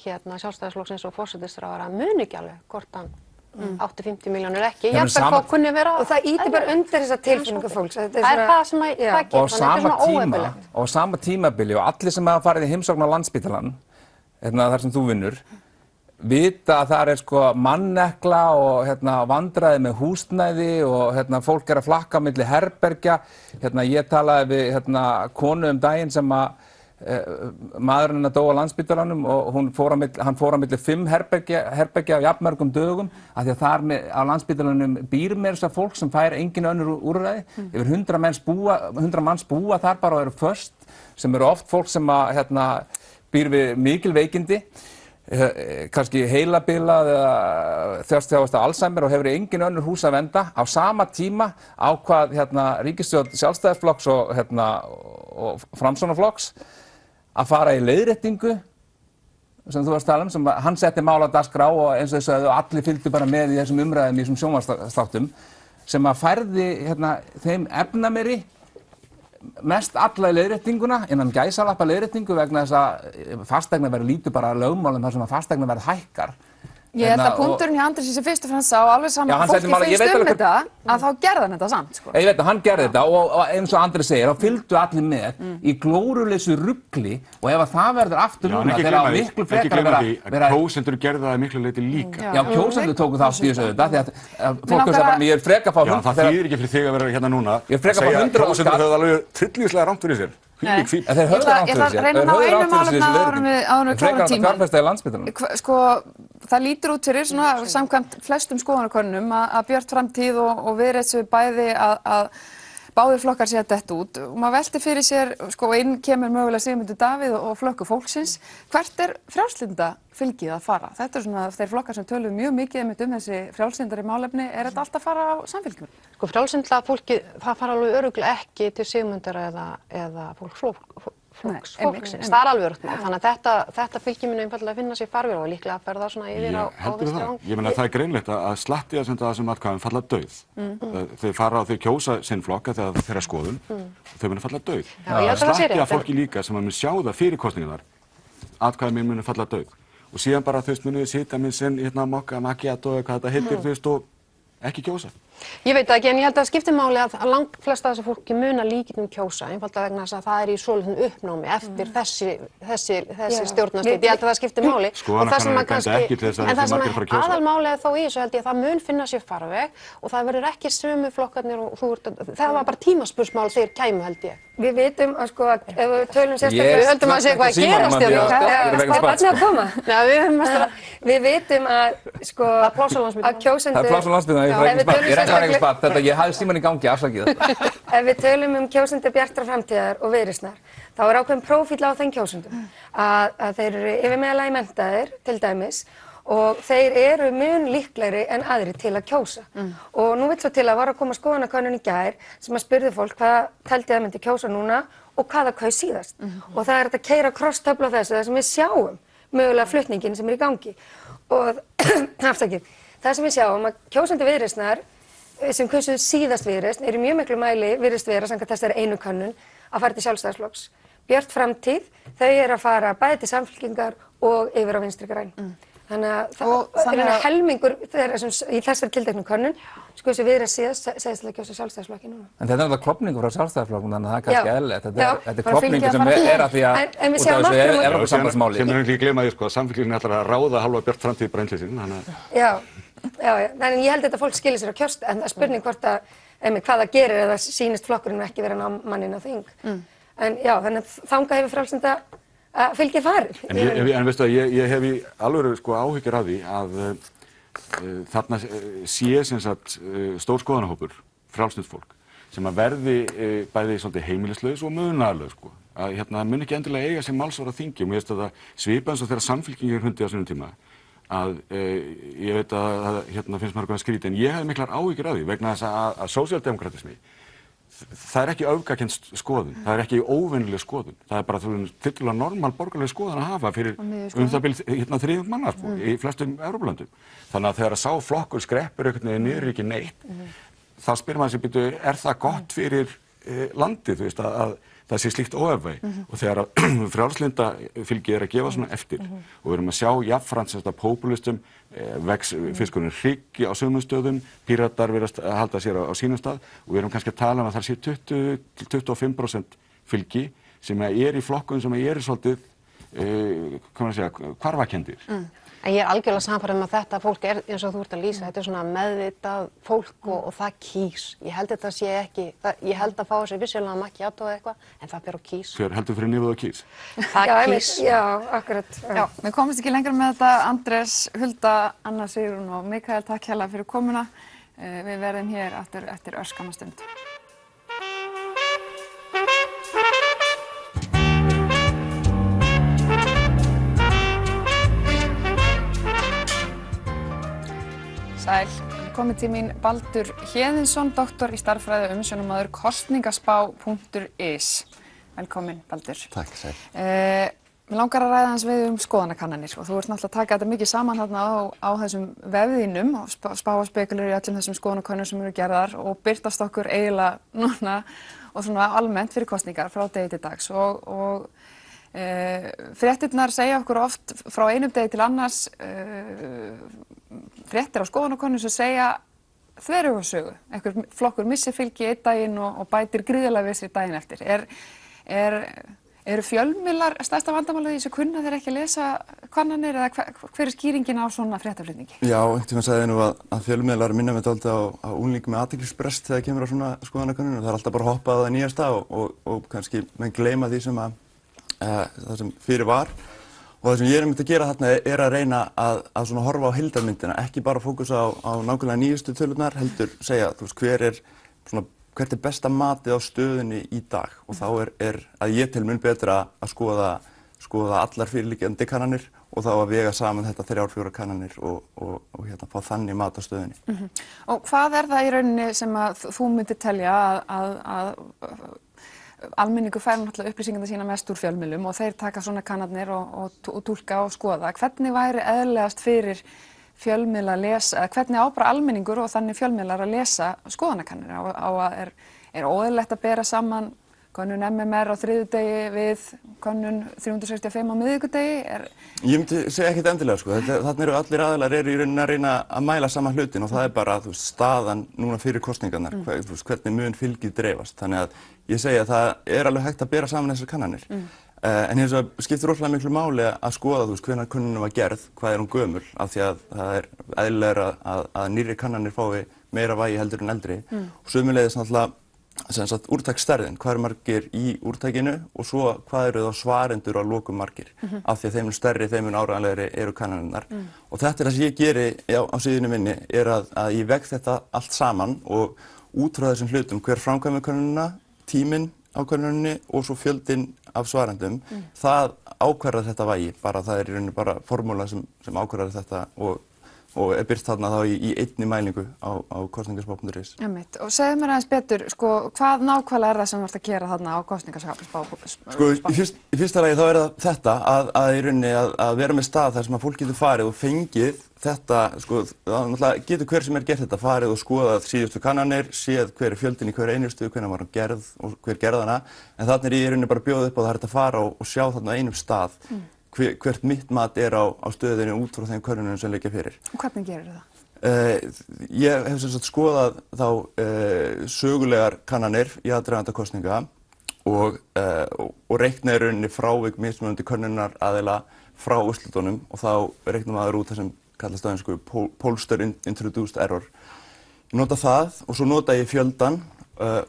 Sjálfstæðisflokksins og forsætisráðherra muni ekki alveg hvort hann átti 50 milljónir ekki, jafnvel hvað kunni vera. Og það ýtir bara undir þessa tilfinningu fólks. Það er það sem það gerir, og sama tímabili og allir sem hafa farið í heimsókn á Landspítalann, þar sem þú vinnur, vita að það er sko mannekla og vandræði með húsnæði og fólk að flakka á milli herbergja. Ég talaði við konu daginn sem að maðurinn hennar dó á Landspítalanum og hann fór á milli 5 herbergja á jafnmörgum dögum af því að þar á Landspítalanum býr meira þess að fólk sem fær engin önnur úrræði. Yfir 100 manns búa þar bara og eru föst, sem eru oft fólk sem býr við mikil veikindi, kannski heilabilað eða þjáist af Alzheimer og hefur engin önnur hús að venda. Á sama tíma ákvað ríkisstjórn Sjálfstæðisflokks og Framsóknarflokks að fara í leiðréttingu sem þú varst að tala sem hann setti mál á dagskrá og eins og þess að allir fylgdu bara með í þessum umræðum í þessum sjónvarpsþáttum sem að færði þeim efnameiri mest alla í leiðréttinguna, innan gæsalappa leiðréttingu vegna þess að fasteignaverð lítur bara að lögmálum þar sem að fasteignaverð hækkar. Ég held að punkturinn hjá Andrési sem fyrst og fremst sá alveg saman fólki finnst þetta að þá gerði hann þetta samt sko. Ég veit að hann gerði þetta og eins og Andri segir, þá fylgdu allir með í glóruleysu rugli og ef að það verður aftur núna þegar á miklu frekar vera kjósendur gerði það miklu leyti líka. Já, kjósendur tóku þátt í þessu auðvitað því að fólk veist að ég er freka að fá 100. Já, það þýðir ekki fyrir þig að vera hérna núna Ég er freka að fá 100 kjósendur höfðu alveg tryllingslega rangt fyrir sér. Ég ætla að reyna að ná einu málefni áður en við klárum tímann. Sko, það lítur út fyrir svona samkvæmt flestum skoðanakönnunum að Björt framtíð og Viðreisn séu bæði að báðir flokkar sé að detta út og maður velti fyrir sér, sko, inn kemur mögulega Sigmundur Davíð og Flokkur fólksins. Hvert er frjálslynda fylgið að fara? Þetta svona þeir flokkar sem töluðu mjög mikið þessi frjálslyndari málefni, er þetta alltaf að fara á samfylgjum? Sko frjálslynda fólkið, það fara alveg örugglega ekki til Sigmundar eða fólksins. Það er alveg öruggt mál. Þannig að þetta fylgi mun einfaldlega finna sér farveg og líklega að ferða svona yfir á vinstri vang. Ég meina það er greinlegt að slatti að þessum atkvæðum falla dauð. Þau fara og þau kjósa sinn flokka þegar þeirra skoðun og þau munu falla dauð. Slatti að fólki líka sem mun sjá það fyrir kosningarnar, atkvæðin munu falla dauð. Og síðan bara munu sitja með sinn mokka, macchiato eða hvað þetta heitir og ekki kjósa. Ég veit ekki, en ég held að það skiptir máli að langt flesta af þessu fólki muna líkindum kjósa, einfaldlega vegna þess að það er í svolítið uppnámi eftir þessi stjórnarslið. Ég held að það skiptir máli. Skoðanakannanir benda ekki til þess að þessi margir fara að kjósa. Aðalmálið þó í þessu held ég að það mun finna sér farveg og það verður ekki sömu flokkarnir og það var bara tímaspursmál þegar kæmu held ég. Við vitum að sko, ef við tölum sérstaklega, við höldum að segja hvað að gerast hérna. Við vitum að sko, að kjósendur... Það er pláss á landsbyggðinni, ég er ekki spart, ég hafði síman í gangi, afsakið það. Ef við tölum kjósendur Bjartrar framtíðar og Viðreisnar, þá er ákveðin prófíll á þeim kjósendum að þeir eru yfirmeðalagi menntaðir, til dæmis, og þeir eru mun líklegri en aðrir til að kjósa. Og nú vill svo til að var að koma skoðanakönnun í gær sem að spurði fólk hvað teldi það myndi kjósa núna og hvað það kaus síðast. Og það er þetta að keyra krosstöflu á þessu, það sem við sjáum mögulega flutningin sem er í gangi. Og það sem við sjáum að kjósendur Viðreisnar sem kusu síðast Viðreisn eru mjög miklu mæli virðist vera samkvæmt þessari einu könnun að fara til Sjálfstæðisflokks. Björt framtíð, þau eru að fara bæði til Samfylkingar og yfir á Vinstri græn. Þannig að það er helmingur í þessari tilteknu könnun þessi Viðreisn síðast segist að kjósa Sjálfstæðisflokki núna. En þetta er náttúrulega klofningur frá Sjálfstæðisflokknum, þannig að það er kannski eðlilegt. Þetta er klofningur sem er að því að út af þessu Evrópusambandsmáli. Sem er ekki gleyma því að Samfylkingin ætlar að ráða halva Björt framtíð bara einhleysinn. Já, þannig ég held að þetta fólk skilir sér á kjörst, en það er spurning hvort hvað það gerir eða sýnist flokkurinn ekki vera manninn á þing. En já, þannig að þangað hefur frjálslynda fylgið farið. En veistu að ég hef í alvöru áhyggjur af því að þarna sé sem sagt stór skoðanahópur, frjálslynt fólk, sem að verði bæði svolítið heimilislaus og munaðarlaus að mun ekki endilega eiga sem málsvara á þingi og mér finnst þetta svipa eins og þegar Samfylkingin hrundi á sínum tíma að ég veit að hérna finnst maður eitthvað skrítið, en ég hef miklar áhyggjur af því vegna þess að sósíaldemókratismi, það er ekki öfgakend skoðun, það er ekki óvenjuleg skoðun, það er bara tiltölulega normal borgarleg skoðun að hafa fyrir það bil hérna þriðjung manna í flestum Evrópulöndum. Þannig að þegar að sá flokkur skreppur einhvern veginn niður ekki neitt, þá spyr maður sig býtu, er það gott fyrir landið, þú veist, að það sé slíkt óefvægi og þegar að frjálslynda fylgi að gefa svona eftir og við erum að sjá jafnframt sem þetta populistum vex fiskurinn hryggi á sumum stöðum, Píratar virðast að halda sér á sínum stað og við erum kannski að tala um að það sé 20–25% fylgi sem er í flokkum sem eru svolítið, hvað maður segja, hvarfakenndir. En ég er algjörlega sannfærð að þetta fólk er eins og þú ert að lýsa, þetta er svona meðvitað fólk og það kýs. Ég held þetta sé ekki, ég held að fá sér vissulega macchiato eða eitthvað, en það ber á kýs. Hver heldur fyrir nefið á kýs? Það kýs. Já, akkurat. Já, við komumst ekki lengra með þetta. Andrés, Hulda, Anna Sigrún og Mikael, takk hérlega fyrir komuna. Við verðum hér eftir örskamma stund. Sæl, komið til mín Baldur Héðinsson, doktor í stærðfræði og umsjónarmaður kosningaspá.is. Velkomin, Baldur. Takk, sæl. Mér langar að ræða hans við skoðanakannanir og þú ert náttúrulega að taka þetta mikið saman þarna á þessum vefðinum, spá og spekulur í öllum þessum skoðanakönnum sem eru gerðar og birtast okkur eiginlega núna og svona almennt fyrir kosningar frá degi til dags og fréttirnar segja okkur oft frá einum degi til annars fréttir á skoðanakönnum sem segja þveröfuga sögu. Einhver flokkur missir fylgi einn daginn og bætir gríðarlega við sér daginn eftir. Eru fjölmiðlar stærsta vandamálið í þessu kunna þeir ekki að lesa kannanir eða hver er skýringin á svona fréttaflutningi? Já, einhvern tímann sagði ég nú að fjölmiðlar minna mig dálítið á unglingi með athyglisbrest þegar kemur á svona skoðanakönnunum. Það er alltaf bara hoppað á það nýjasta og kannski menn gleyma því sem það sem fyrir var. Og það sem ég er að gera þarna er að reyna að svona horfa á heildarmyndina, ekki bara fókusa á nákvæmlega nýjustu tölurnar, heldur segja, þú veist, hvert er besta matið á stöðunni í dag og þá er að ég tel mun betra að skoða allar fyrirliggjandi kannanir og þá að vega saman þetta 3–4 kannanir og hérna fá þannig mat á stöðunni. Og hvað er það í rauninni sem að þú myndir telja að almenningur fær náttúrulega upplýsingarna sína mest úr fjölmiðlum og þeir taka svona kannanir og túlka og skoða. Hvernig væri eðlilegast fyrir fjölmiðla að lesa, eða hvernig á bara almenningur og þannig fjölmiðlar að lesa skoðanakannir? Er óeðlilegt að bera saman könnun MMR á þriðjudegi við könnun 365 á miðvikudegi? Ég myndi segja ekkert endilega, sko. Þarna eru allir aðilar í rauninni að reyna að mæla sama hlutin og það er bara staðan núna fyrir kosningarnar, hvernig mun fylgið dreifast. Þannig að ég segja að það er alveg hægt að bera saman þessar kannanir. En hins vegar skiptir rosalega miklu máli að skoða, hvenær könnunin var gerð, hvað er hún gömul, af því að það er eðlilegra að nýrri kannanir fái meira vægi heldur en eldri. Og sömuleiðis náttúrulega úrtaksstærðin, hvað eru margir í úrtakinu og svo hvað eru þá svarendur á lokum margir, af því að þeim mun stærri, þeim mun áreiðanlegri eru kannanirnar. Og þetta er það sem ég geri á síðunni minni, er að ég veg þetta allt saman og út frá þessum hlutum, hver framkvæmir könnunina, tíminn á könnuninni og svo fjöldinn af svarendum, það ákvarðar þetta vægi, bara það er í rauninni bara formúla sem ákvarðar þetta og er birt þarna þá í einni mælingu á kosningaspá.is. Einmitt. Og segðu mér aðeins betur, sko, hvað nákvæmlega er það sem þú ert að gera þarna á kosningaspá.is? Sko, í fyrsta lagi þá er það þetta að í rauninni að vera með stað þar sem að fólk getur farið og fengið þetta, sko, náttúrulega getur hver sem gert þetta farið og skoðað síðustu kannanir, séð hver er fjöldinn í hverju einustu, hvenær var hann gerð og hver gerði hana, en þarna er í rauninni bara bjóð upp og það er hægt að fara og sjá þarna á einum stað hvert mitt mat er á stöðunni út frá þeim könnunum sem liggja fyrir. Og hvernig gerir það? Ég hef sem sagt skoðað þá sögulegar kannanir í aðdraganda kosninga og reikna í rauninni frávik mismunandi könnunar aðila frá úrslitunum og þá reikna maður út það sem kallast á ensku pollster introduced error. Ég nota það og svo nota ég fjöldan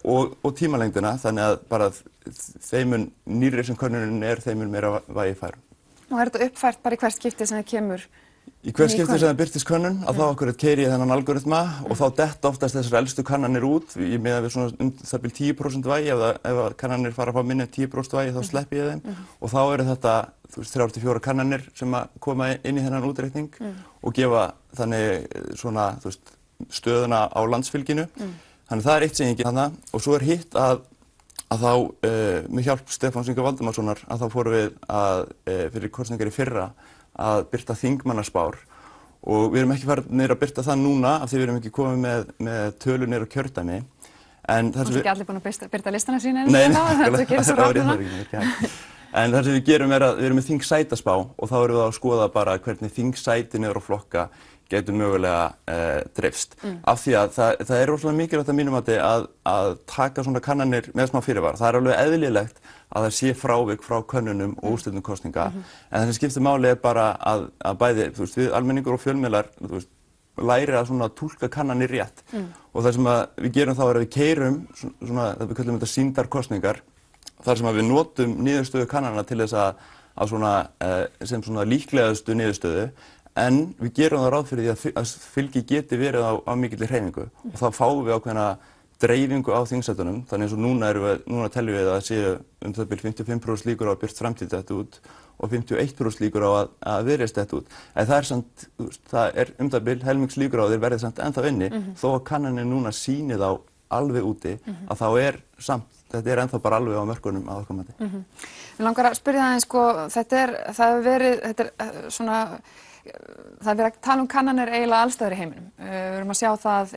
og tímalengdina þannig að bara þeim nýrri sem könnunin er, þeim meira vægi færum. Og er þetta uppfært bara í hvert skipti sem það kemur Í hver skipti sem það birtist könnun, að þá akkurat keyri ég þennan algoritma og þá detta oftast þessar elstu kannanir út. Ég miða við svona það byrjum 10% vægi, ef kannanir fara að fá minni en 10% vægi þá sleppi ég þeim. Og þá eru þetta 3-4 kannanir sem að koma inn í þennan útreikning og gefa þannig svona stöðuna á landsfylginu. Þannig það er eitt sem ég þarna og svo er hitt að þá með hjálp Stefáns Inga Valdimarssonar að þá fórum við að fyrir kosningar í fyrra að birta þingmannaspár og við erum ekki farnir að birta það núna af því við erum ekki komið með tölur niður á kjördæmi. En það sem ekki allir búin að birta listana sína Nei, þetta gerir svo ráðuna. En það sem við gerum er að við erum með þingsætaspá og þá erum við að skoða bara hvernig þingsæti niður á flokka getur mögulega dreifst. Af því að það er rosalega mikilvægt að mínum að taka svona kannanir með smá fyrirvara. Það er alveg eðlilegt að það sé frávik frá könnunum og úrslitum kosninga. En það sem skiptir máli er bara að bæði, við almenningur og fjölmiðlar, læri að svona túlka kannanir rétt. Og það sem við gerum þá er að við keyrum svona, við kallum þetta sýndarkosningar, þar sem við notum niðurstöðu kannana til þess að svona, sem svona líklegastu niðurstöðu, en við gerum það ráð fyrir því að fylgi geti verið á mikilli hreyfingu og þá fáum við ákveðna dreifingu á þingsætunum, þannig eins og núna teljum við að það séu það bil 55% líkur á að Björt framtíð detta út og 51% líkur á að Viðreisn detta út. En það er samt, það er það bil helmings líkur á að þeir verði samt ennþá inni, þó að kannanir núna sýni þá alveg úti, að þá er samt, þetta er ennþá bara alveg á mörkunum að okkar mati. Mér langar að spyrja það sko, þetta er verið að tala kannanir eiginlega allstaðar í heiminum. Við erum að sjá það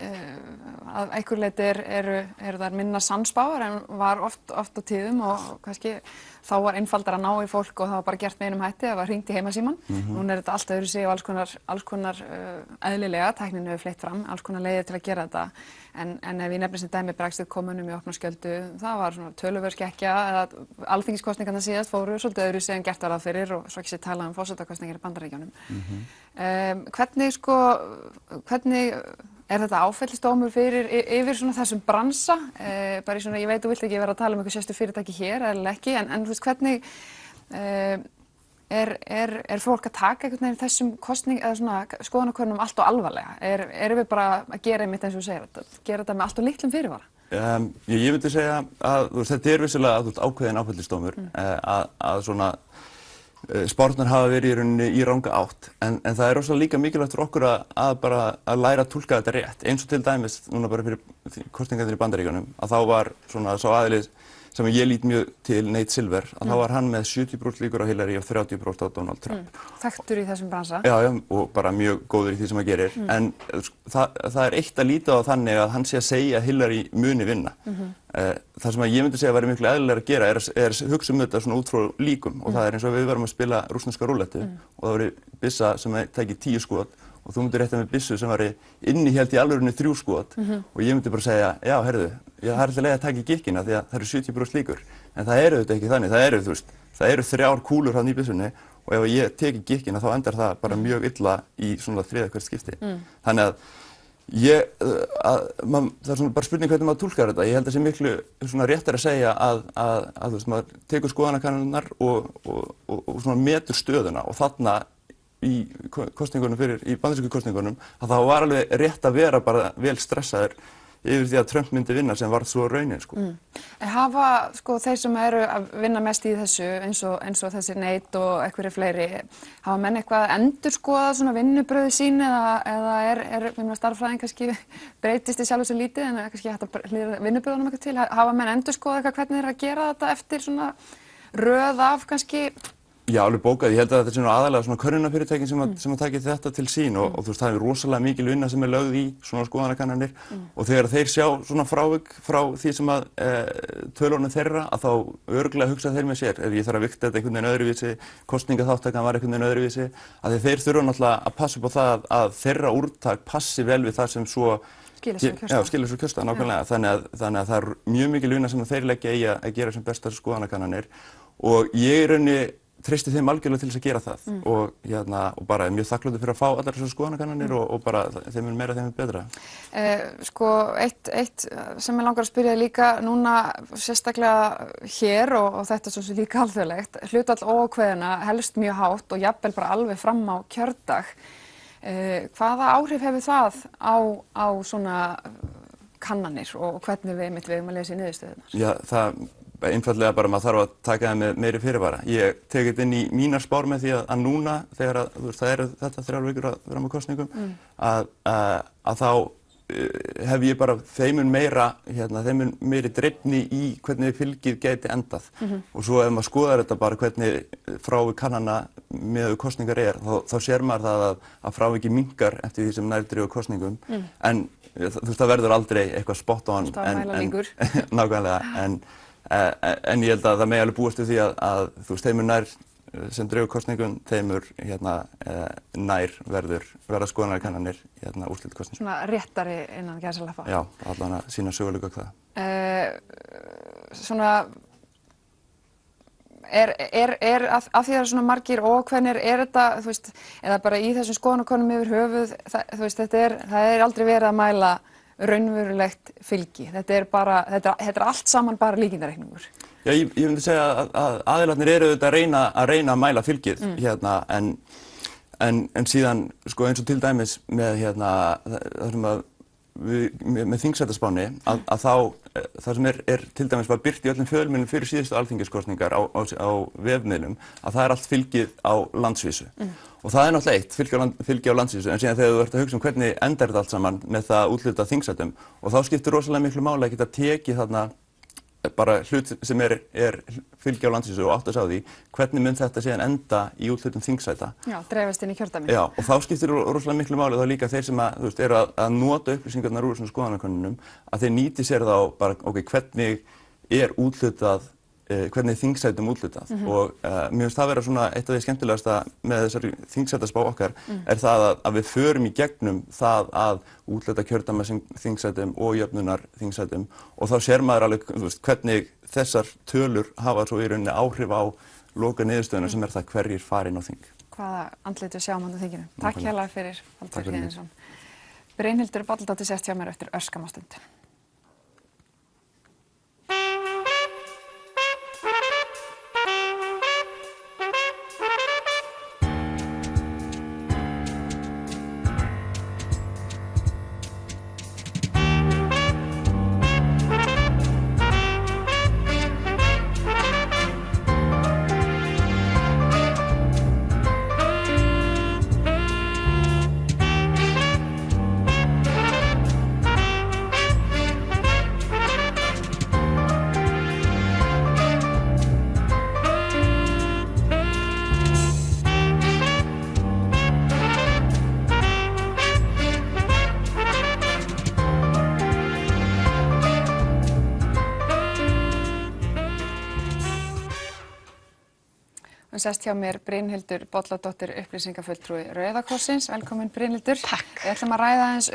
að einhver leyti eru þar minna sannspár en var oft á tíðum og kannski þá var einfaldar að ná í fólk og það var bara gert með einum hætti, það var hringt í heimasímann. Núna er þetta allt öðruvísi og alls konar eðlilega, tæknin hefur fleytt fram, alls konar leiðir til að gera þetta. En ef ég nefnir sem dæmi Brexit komunum í opna skjöldu, það var svona töluverð skekkja eða alþingiskosningarnar síðast fóru svolítið öðruvísi en gert var það fyrir og svo ekki sé talað um forsetakosningar í Bandaríkjunum. Hvernig er þetta áfellisdómur yfir svona þessum bransa? Bara í svona, ég veit þú vilt ekki vera að tala um eitthvað sérstök fyrirtæki hér eða ekki, en þú veist hvernig er fólk að taka einhvern veginn þessum eða svona skoðanakönnunum allt og alvarlega? Erum við bara að gera einmitt eins og þú segir, gera þetta með allt og litlum fyrirvara? Ég myndi segja að þetta er vissulega ákveðin áfellisdómur að svona spárnar hafa verið í rauninni í ranga átt, en það er rosalega líka mikilvægt fyrir okkur að læra að túlka þetta rétt. Eins og til dæmis, núna bara fyrir kosningarnar í Bandaríkjunum, að þá var svona sá aðili sem ég lít mjög til, Nate Silver, að þá var hann með 70% líkur á Hillary og 30% á Donald Trump. Þekktur í þessum bransa? Já, og bara mjög góður í því sem hann gerir, en það er eitt að líta á þannig að hann sé að segja að Hillary muni vinna. Það sem ég myndi segja að væri miklu eðlilegra að gera er hugsa þetta svona út frá líkum og það er eins og við varum að spila rússneska rúllettu og það var byssa sem tæki 10 skot og þú myndir rétta með byssu sem var innihjald í alvörunni 3 skot og ég myndi bara segja, já, heyrðu, það er alltaf leið að taka í gikkina því að það eru 70% líkur. En það eru þetta ekki þannig, það eru 3 kúlur hann í byssunni og ef ég teki gikkina þá endar það bara mjög illa í svona 3. hvert skipti. Þannig að það er svona bara spurning hvernig maður túlkar þetta. Ég held að það sé miklu svona réttar að segja að þú veist, maður tekur skoðanakannanirnar og svona metur stöðuna og þarna í kosningunum í bandarísku kosningunum að það var alveg rétt að vera bara vel stressaður yfir því að Trump myndi vinna sem var svo raunin sko. Hafa sko þeir sem eru að vinna mest í þessu eins og þessi Nate og einhverjir fleiri, hafa menn eitthvað að endurskoða svona vinnubröðu sín eða er starffræðin kannski breytist í sjálfu svo lítið en kannski hægt að hlýða vinnubröðunum eitthvað til, hafa menn endurskoða eitthvað hvernig þeir eru að gera þetta eftir svona röð af kannski? Já, alveg bókað. Ég held að þetta sé aðalega svona könnunarfyrirtækin sem að taki þetta til sín og þú veist, það er rosalega mikil vinna sem er lögð í svona skoðanakannanir og þegar þeir sjá svona frávik frá því sem að tölunum þeirra að þá örugglega hugsa þeir með sér ef ég þarf að vigta þetta einhvern veginn öðruvísi, kosningaþátttakan var einhvern veginn öðruvísi, að þeir þurfa náttúrulega að passa upp á það að þeirra úrtak passi vel við það sem svo skilar svo kjörstað, nákvæmlega. Þannig að það er mjög mikil vinna sem þeir leggja í að gera sem bestar skoðanakannanir og ég í rauninni treysti þeim algjörlega til þess að gera það og bara mjög þakkláttur fyrir að fá allar þessar skoðanakannanir og bara þeim er meira þeim er betra. Sko, eitt sem ég langar að spyrja líka núna sérstaklega hér og þetta svo sem líka alþjóðlegt, hlutfall óákveðinna helst mjög hátt og jafnvel bara alveg fram á kjördag. Hvaða áhrif hefur það á svona kannanir og hvernig við eigum að lesa í niðurstöðurnar? Já, það einfallega bara maður þarf að taka það með meiri fyrirvara. Ég tek þetta inn í mínar spár með því að núna þegar það eru þetta 3 vikur að vera með kosningum að þá hef ég bara þeim meiri dreifni í hvernig fylgið gæti endað og svo ef maður skoðar þetta bara hvernig frávik kannana með kosningar þá sér maður það að fráviki minnkar eftir því sem nær drífa kosningum en það verður aldrei eitthvað spot on nákvæmlega en ég held að það megi alveg búast við því að þeim nær sem dreifur kosningum, þeimur nær verða skoðanakannanir úrslitakosningum. Svona réttari innan gæsalappa. Já, allan að sína söguleika hvað. Svona af því að það eru svona margir óákveðnir, þetta, þú veist, eða bara í þessum skoðanakönnum yfir höfuð, þú veist, það er aldrei verið að mæla raunverulegt fylgi. Þetta er allt saman bara líkindareikningur. Já, ég myndi segja að aðilarnir eru auðvitað að reyna að mæla fylgið en síðan sko eins og til dæmis með með þingsætaspánni að það sem er til dæmis bara birt í öllum fjölmiðlum fyrir síðustu alþingiskosningar á vefmiðlum að það er allt fylgið á landsvísu og það er náttúrulega eitt fylgi á landsvísu en síðan þegar þú ert að hugsa hvernig endar þetta allt saman með það úthlutað þingsætum og þá skiptir rosalega miklu máli að geta tekið þarna bara hlut sem er fylgi á landsvísu og átt að sjá því hvernig mun þetta síðan enda í úthlutun þingsæta. Já, dreifast inn í kjördæmi. Já, og þá skiptir rosalega miklu máli þá líka þeir sem eru að nota upplýsingarnar úr svona skoðanakönnunum að þeir nýti sér þá bara, hvernig er úthlutað, hvernig þingsætum úthlutað og mér finnst það vera svona eitt af því skemmtilegasta með þessari þingsætaspá okkar er það að við förum í gegnum það að úthluta kjördæma þingsætum og jöfnunar þingsætum og þá sér maður alveg hvernig þessar tölur hafa svo í rauninni áhrif á loka niðurstöðuna sem er það hverjir fari inn á þing. Hvaða andlitu sjá mann á þinginu. Takk hérlega fyrir Baldur Héðinsson. Brynhildur Bolladóttir sést hjá mér eftir örskamma stund. Sest hjá mér Brynhildur Bolladóttir, upplýsingafulltrúi Rauða krossins. Velkomin Brynhildur. Takk. Við ætlum að ræða aðeins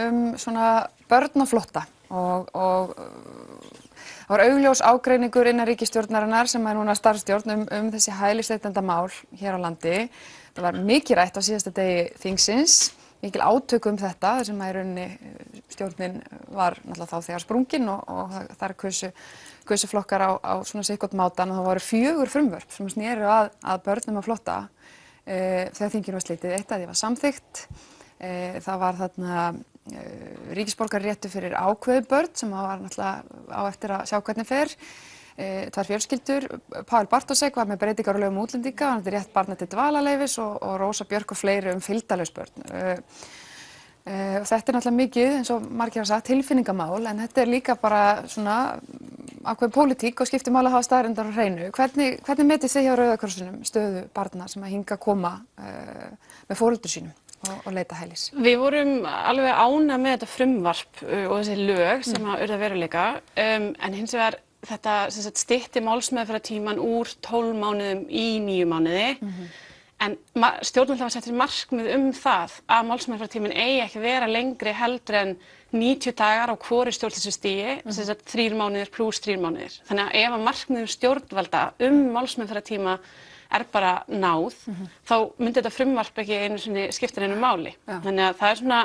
um svona börn og flótta og það var augljós ágreiningur innan ríkisstjórnarinnar sem er núna starfsstjórn þessi hælisleitendamál hér á landi. Það var mikið rætt á síðasta degi þingsins, mikil átök þetta sem að í rauninni stjórnin var náttúrulega þá þegar sprungin og þar kusu flokkar á svona sikkot mátan og það voru 4 frumvörp sem snéru að börnum á flótta þegar þinginu var slitið. Eitt af því var samþykkt, það var þarna ríkisborgararéttur fyrir ákveðið börn sem var náttúrulega á eftir að sjá hvernig fer. 2 fjölskyldur, Páll Bartósek var með breytingar á lögum útlendinga, hann rétt barna til dvalarleyfis og Rósa Björk og fleiri fylgdarlaus börn. Þetta er náttúrulega mikið, eins og margir hafa sagt, tilfinningamál, en þetta er líka bara svona ákveðin pólitík og skiptir máli að hafa staðreyndar á hreinu. Hvernig metið þið hjá Rauða krossinum stöðu barna sem að hinga koma með foreldrum sínum og leita hælis? Við vorum alveg ánægð með þetta frumvarp og þessi lög sem að urða veruleika, en hins vegar þetta stytti málsmeðferðartímann úr 12 mánuðum í 9 mánuði. En stjórnvöld hafa sett sér markmið það að málsmeðferðartíminn eigi ekki vera lengri heldur en 90 dagar á hvoru stjórnsýslustigi, 3 mánuðir pluss 3 mánuðir. Þannig að ef að markmiðum stjórnvalda málsmeðferðartíma er bara náð, þá myndi þetta frumvarp ekki einu sinni skipta neinu máli. Þannig að það er svona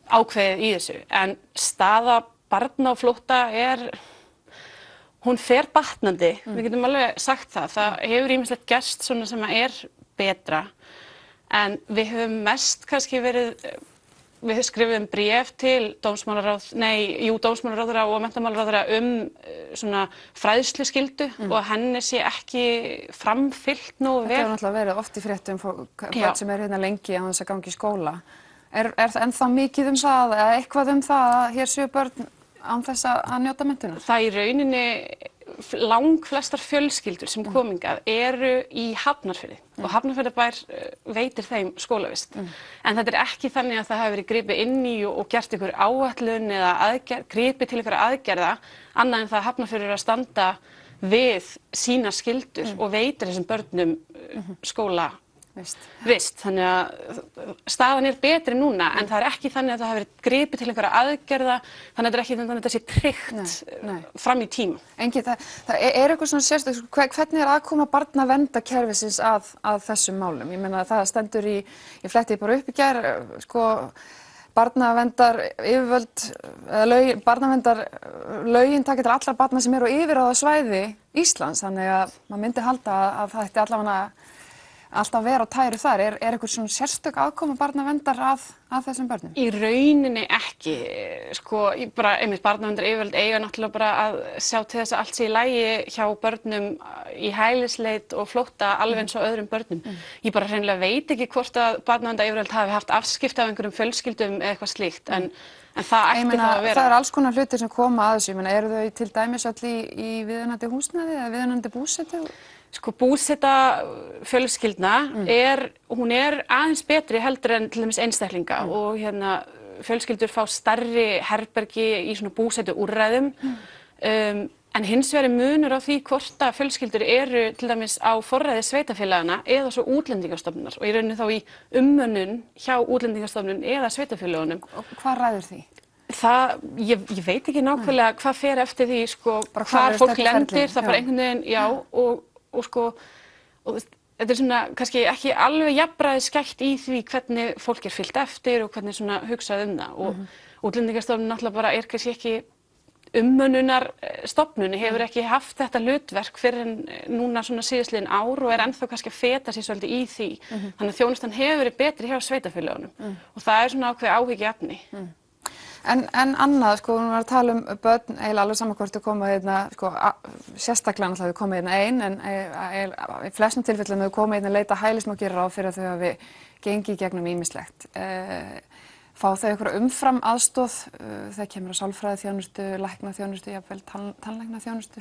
ákveðið í þessu. En staða barna á flótta hún fer batnandi, við getum alveg sagt það. Það hefur ýmislegt gerst svona sem betra, en við höfum mest kannski við skrifum bréf til dómsmálaráðherra og menntamálaráðherra svona fræðsluskyldu og henni sé ekki framfylgt nógu vel. Þetta hefur náttúrulega verið oft í fréttum börn sem hérna lengi án þess að gangi í skóla. Er það ennþá mikið það eða eitthvað það að hér séu börn án þess að njóta menntunar? Það í rauninni langflestar fjölskyldur sem komingað eru í Hafnarfirði og Hafnarfjarðarbær veitir þeim skólavist. En þetta ekki þannig að það hafi verið gripið inn í og gert ykkur áætlun eða gripið til ykkur aðgerða annað en það að Hafnarfjörður að standa við sínar skyldur og veitir þessum börnum skólavist. Þannig að staðan betri núna en það ekki þannig að það hafi verið gripið til einhverja aðgerða þannig að þetta ekki þannig að þetta sé tryggt fram í tíma. Það eitthvað svona sérstök, hvernig aðkoma barnaverndarkerfisins að þessum málum? Ég meina það stendur ég fletti bara upp í gær, barnaverndarlögin taka til allra barna sem eru á yfirráðasvæði Íslands, þannig að maður myndi halda að það ætti allavega alltaf vera á tæru þar. Eitthvað svona sérstök aðkoma barnaverndar að þessum börnum? Í rauninni ekki. Barnaverndar yfirvöld eiga náttúrulega bara að sjá til þess að allt sé í lagi hjá börnum í hælisleit og flótta alveg eins og öðrum börnum. Ég bara hreinlega veit ekki hvort að barnaverndar yfirvöld hafi haft afskipti af einhverjum fjölskyldum eða eitthvað slíkt. En það ætti þá að vera. Það alls konar hlutir sem koma að þessu. Eru þau til dæmis öll í viðunandi húsnæði eða viðunandi búsetu? Búseta fjölskyldna hún aðeins betri heldur en til dæmis einstaklinga og fjölskyldur fá stærri herbergi í svona búsetuúrræðum en hins vegar munur á því hvort að fjölskyldur eru til dæmis á forræði sveitarfélagana eða svo Útlendingastofnunar og í rauninni þá í umönnun hjá Útlendingastofnun eða sveitarfélagunum. Og hvað ræður því? Ég veit ekki nákvæmlega hvað fer eftir því hvar fólk lendir, það bara einhvern veginn, og þetta svona kannski ekki alveg jafnræði skætt í því hvernig fólk fylgt eftir og hvernig svona hugsað það og Útlendingastofnun náttúrulega bara kannski ekki umönnunarstofnun, hefur ekki haft þetta hlutverk fyrir en núna svona síðastliðin ár og ennþá kannski að feta sig svolítið í því. Þannig að þjónustan hefur verið betri hjá sveitarfélögunum og það svona ákveðið áhyggjuefni. En annað, við varum að tala börn, eiginlega alveg saman hvort þau koma sérstaklega náttúrulega þau koma ein, en í flestum tilfellum þau koma að leita hælis má gera ráð fyrir að þau hafi gengið gegnum ýmislegt. Fá þau einhverja umfram aðstoð þegar kemur að sálfræðiþjónustu, læknaþjónustu, jafnvel tannlæknaþjónustu?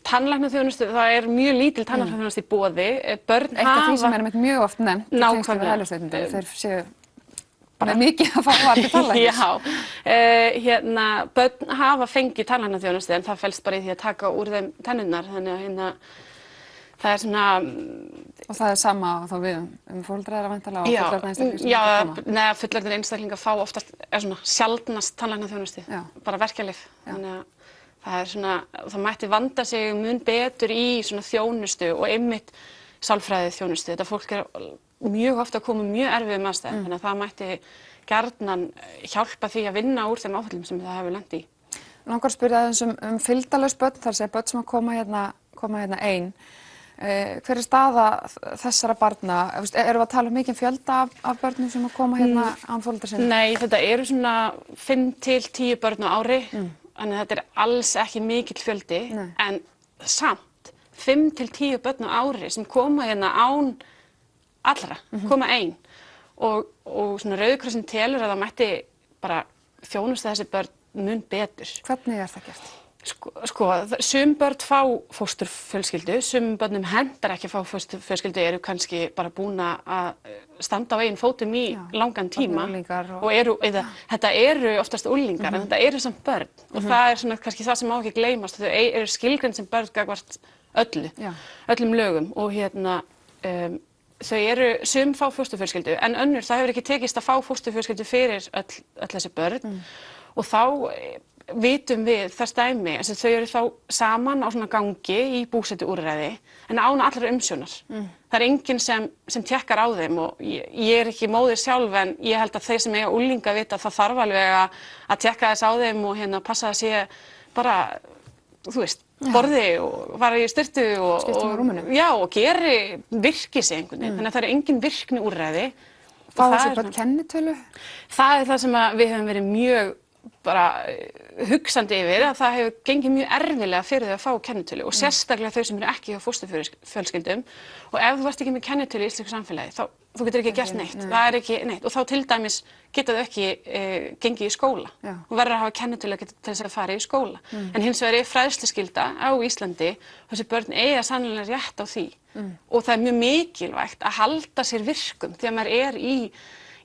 Tannlæknaþjónustu, það mjög lítil tannlæknaþjónustu í boði. Eitt af því sem einmitt mjög oft nefnt í tengslum við hælisleitendur, þeir séu bara mikið að fá til tannlæknis. Börn hafa fengið tannlæknaþjónustu en það felst bara í því að taka úr þeim tennurnar, þannig að það svona. Og það sama þá við foreldra væntanlega og fullorðna einstaklinga? Fullorðnir einstaklingar fá oftast, svona sjaldnast tannlæknaþjónustu, bara verkjalyf. Þannig að það mætti vanda sig mun betur í svona þjónustu og einmitt sálfræðiþjónustu. Þetta fólk mjög ofta koma mjög erfiðum aðstæðum, þannig að það mætti gjarnan hjálpa því að vinna úr þeim áföllum sem það hefur lent í. Langar að spyrja aðeins fylgdarlaus börn, þar segja börn sem koma hérna ein. Hver staða þessara barna? Erum við að tala mikinn fjölda af börnum sem koma hérna án foreldra sinna? Nei, þetta eru svona 5 til 10 börn á ári, þannig að þetta alls ekki mikill fjöldi, en samt 5 til 10 börn á ári sem koma hérna án allra, koma ein og svona Rauði krossinn telur að það mætti bara þjónusta þessi börn mun betur. Hvernig það gert? Sum börn fá fósturfjölskyldu, sum börnum hendar ekki að fá fósturfjölskyldu, eru kannski bara búin að standa á eigin fótum í langan tíma og þetta eru oftast unglingar en þetta eru samt börn og það svona kannski það sem má ekki gleymast, þau eru skilgreind sem börn gagnvart öllum lögum og þau eru sum fá fósturfjölskyldu en önnur það hefur ekki tekist að fá fósturfjölskyldu fyrir öll þessi börn og þá vitum við þess dæmi að þau eru þá saman á svona gangi í búsetuúrræði en án allra umsjónar. Það er enginn sem tékkar á þeim og ég er ekki móðir sjálf en ég held að þeir sem eiga unglinga vita að það þarf alveg að tékka þess á þeim og passa að sé bara, þú veist, borði og fara í styrtu og geri virki sig einhvern veginn. Þannig að það er engin virkni úrræði. Fá þessi börn kennitölu? Það er það sem við höfum verið mjög bara hugsandi yfir að það hefur gengið mjög erfilega fyrir þau að fá kennitölu og sérstaklega þau sem eru ekki hjá fósturfjölskyldum og ef þú ert ekki með kennitölu í íslensku samfélagi þá þú getur ekki gert neitt, það er ekki neitt og þá til dæmis geta þau ekki gengið í skóla og verður að hafa kennitölu til þess að fara í skóla en hins vegar er fræðsluskylda á Íslandi og þessi börn eiga sannarlega rétt á því og það er mjög mikilvægt að halda sér virkum þegar maður er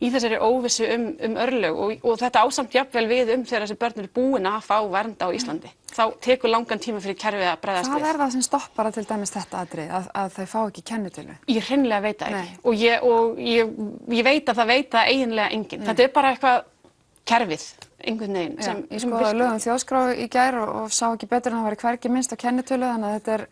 í þessari óvissu örlög og þetta ásamt jafnvel við þegar þessi börn eru búin að fá vernd á Íslandi. Þá tekur langan tíma fyrir kerfið að bregðast við. Hvað er það sem stoppar til dæmis þetta atriði, að þau fá ekki kennitölu? Ég hreinlega veit það ekki og ég veit að það veit það eiginlega enginn. Þetta er bara eitthvað kerfið, einhvern veginn. Ég skoðaði lög þjóðskrá í gær og sá ekki betur en það væri hvergi minnst á kennitölu þannig að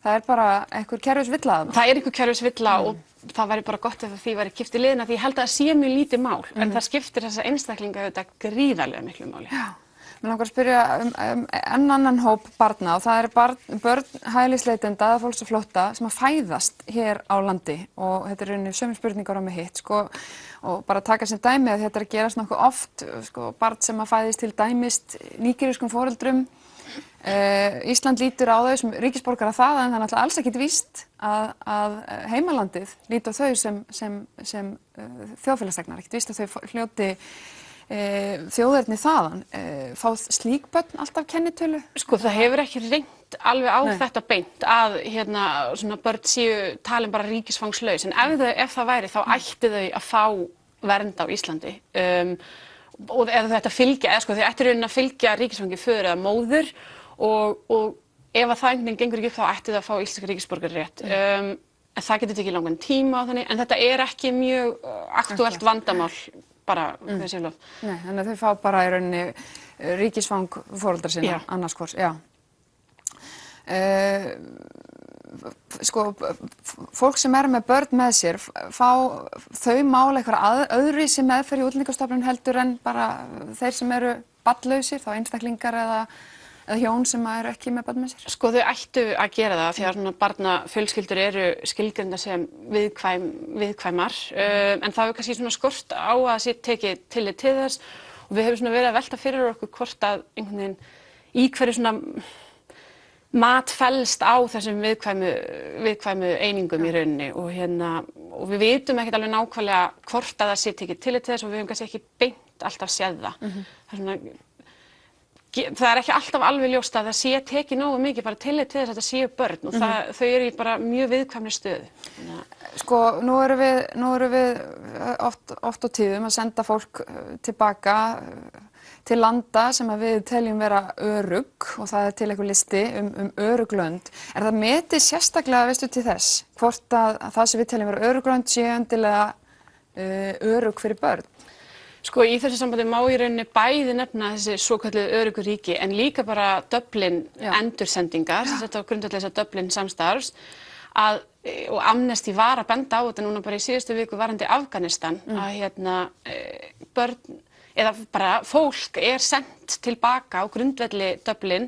það er bara einhver kerfisvilla. Það er einhver kerfisvilla og það væri bara gott ef því væri kippt í liðina því ég held að það sé mjög lítið mál en það skiptir þessa einstaklinga auðvitað gríðarlega miklu máli. Já, mér langar að spyrja annan hóp barna og það eru börn hælisleitenda eða fólks á flótta sem að fæðast hér á landi og þetta er rauninni sömu spurningar á mig hitt og bara taka sem dæmi að þetta er að gerast nokkuð oft barn sem að fæðist til dæmist nígerískum foreldrum. Ísland lítur á þau sem ríkisborgara það en það er náttúrulega alls ekkert víst að heimalandið lítur á þau sem þjóðfélagsþegnar, ekkert víst að þau hljóti þjóðerni þaðan. Fá slík börn alltaf kennitölu? Sko það hefur ekki reynt alveg á þetta beint að svona börn séu talin bara ríkisfangslaus en ef það væri þá ættu þau að fá vernd á Íslandi. Og eða þetta fylgja, þau ættu raunin að fylgja ríkisfangi föður eða móður og ef að það einhvern veginn gengur ekki upp þá ættu það að fá íslenska ríkisborgararétt. En það getur tekið langan tíma á þannig, en þetta er ekki mjög aktúelt vandamál bara þegar sé lof. Nei, þannig að þau fá bara í rauninni ríkisfang foreldra sinna annars hvors, já. Sko, fólk sem er með börn með sér, fá þau mál eitthvað öðruvísi meðferð í Útlendingastofnun heldur en bara þeir sem eru barnlausir, þá einstaklingar eða hjón sem eru ekki með börn með sér? Sko, þau ættu að gera það því að barnafjölskyldur eru skilgreinda sem viðkvæmar, en það hefur kannski skort á að sé tekið tillit til þess og við hefum verið að velta fyrir okkur hvort að einhvern veginn í hverju mat felst á þessum viðkvæmu einingum í rauninni og við vitum ekkert alveg nákvæmlega hvort að það sé tekið tillit til þess og við höfum kannski ekki beint alltaf séð það. Það er ekki alltaf alveg ljóst að það sé tekið nógu mikið bara tillit til þess að þetta séu börn og þau eru í bara mjög viðkvæmri stöðu. Sko, nú erum við oft og tíðum að senda fólk tilbaka til landa sem að við teljum vera örugg og það er til einhver listi örugg lönd. Er það metið sérstaklega, veistu, til þess hvort að það sem við teljum vera örugg lönd sé endilega örugg fyrir börn? Sko, í þessu sambandi má í rauninni bæði nefna þessi svokölluðu öruggu ríki en líka bara Dublin endursendingar, þetta á grundvelli þessa Dublin samstarfs og Amnesty var að benda á þetta núna bara í síðustu viku varðandi Afganistan að börn eða bara fólk er sendt tilbaka á grundvelli Dublin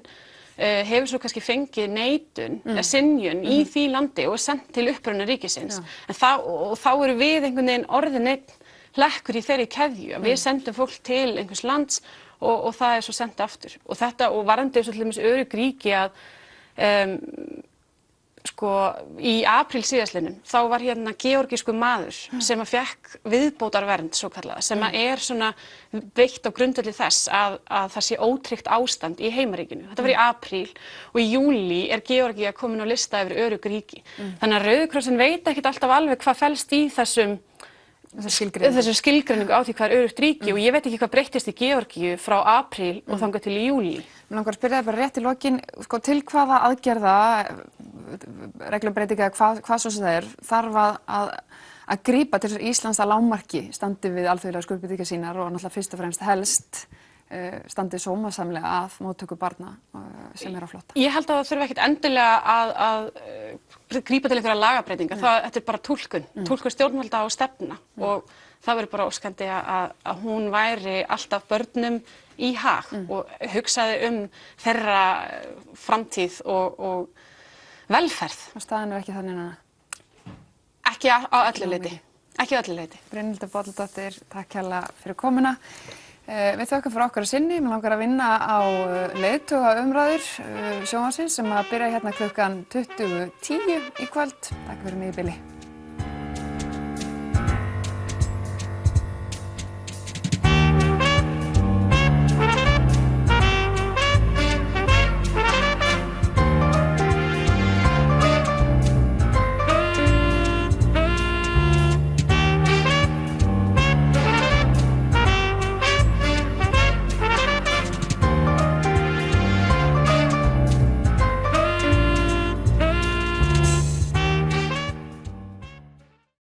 hefur svo kannski fengið neitun eða synjun í því landi og er sendt til upprunaríkisins ríkisins. En þá eru við einhvern veginn orðin einn hlekkur í þeirri keðju. Við sendum fólk til einhvers lands og það er svo sendt aftur. Og þetta og varðandi svo til dæmis örugg ríki að sko í apríl síðastliðnum þá var georgískur maður sem að fékk viðbótarvernd svokallaða sem að er svona veitt á grundvelli þess að það sé ótryggt ástand í heimaríkinu. Þetta var í apríl og í júlí er Georgía komin á lista yfir örugg ríki. Þannig að Rauði krossinn veit ekkert alltaf alveg hvað felst í þessu skilgreiningu á því hvað er öruggt ríki og ég veit ekki hvað breyttist í Georgíu frá apríl og þangað til í júlí. Mér langar að spyrja þig bara rétt í lokin, sko, til hvaða aðgerða, reglubreitinga eða hvað svo sem það er, þarf að grípa til Íslands að lágmarki standi við alþjóðlegar skuldbindingar sínar og náttúrulega fyrst og fremst helst standi sómasamlega að móttöku barna sem eru á flótta. Ég held að það þurfi ekkert endilega að grípa til einhverja lagabreitinga. Þetta bara túlkun stjórnvalda og stefna og það verður bara óskandi að hún væri alltaf börnum í hag og hugsaði þeirra framtíð og velferð. Og staðan ekki þannig núna? Ekki á öllu leyti. Ekki á öllu leyti. Brynhildur Bolladóttir, takk hérlega fyrir komuna. Við þökkum fyrir okkar að sinni. Mér langar að vinna á leiðtogaumræður sjónvarpsins sem að byrja hérna klukkan 20:10 í kvöld. Takk fyrir mig í bili.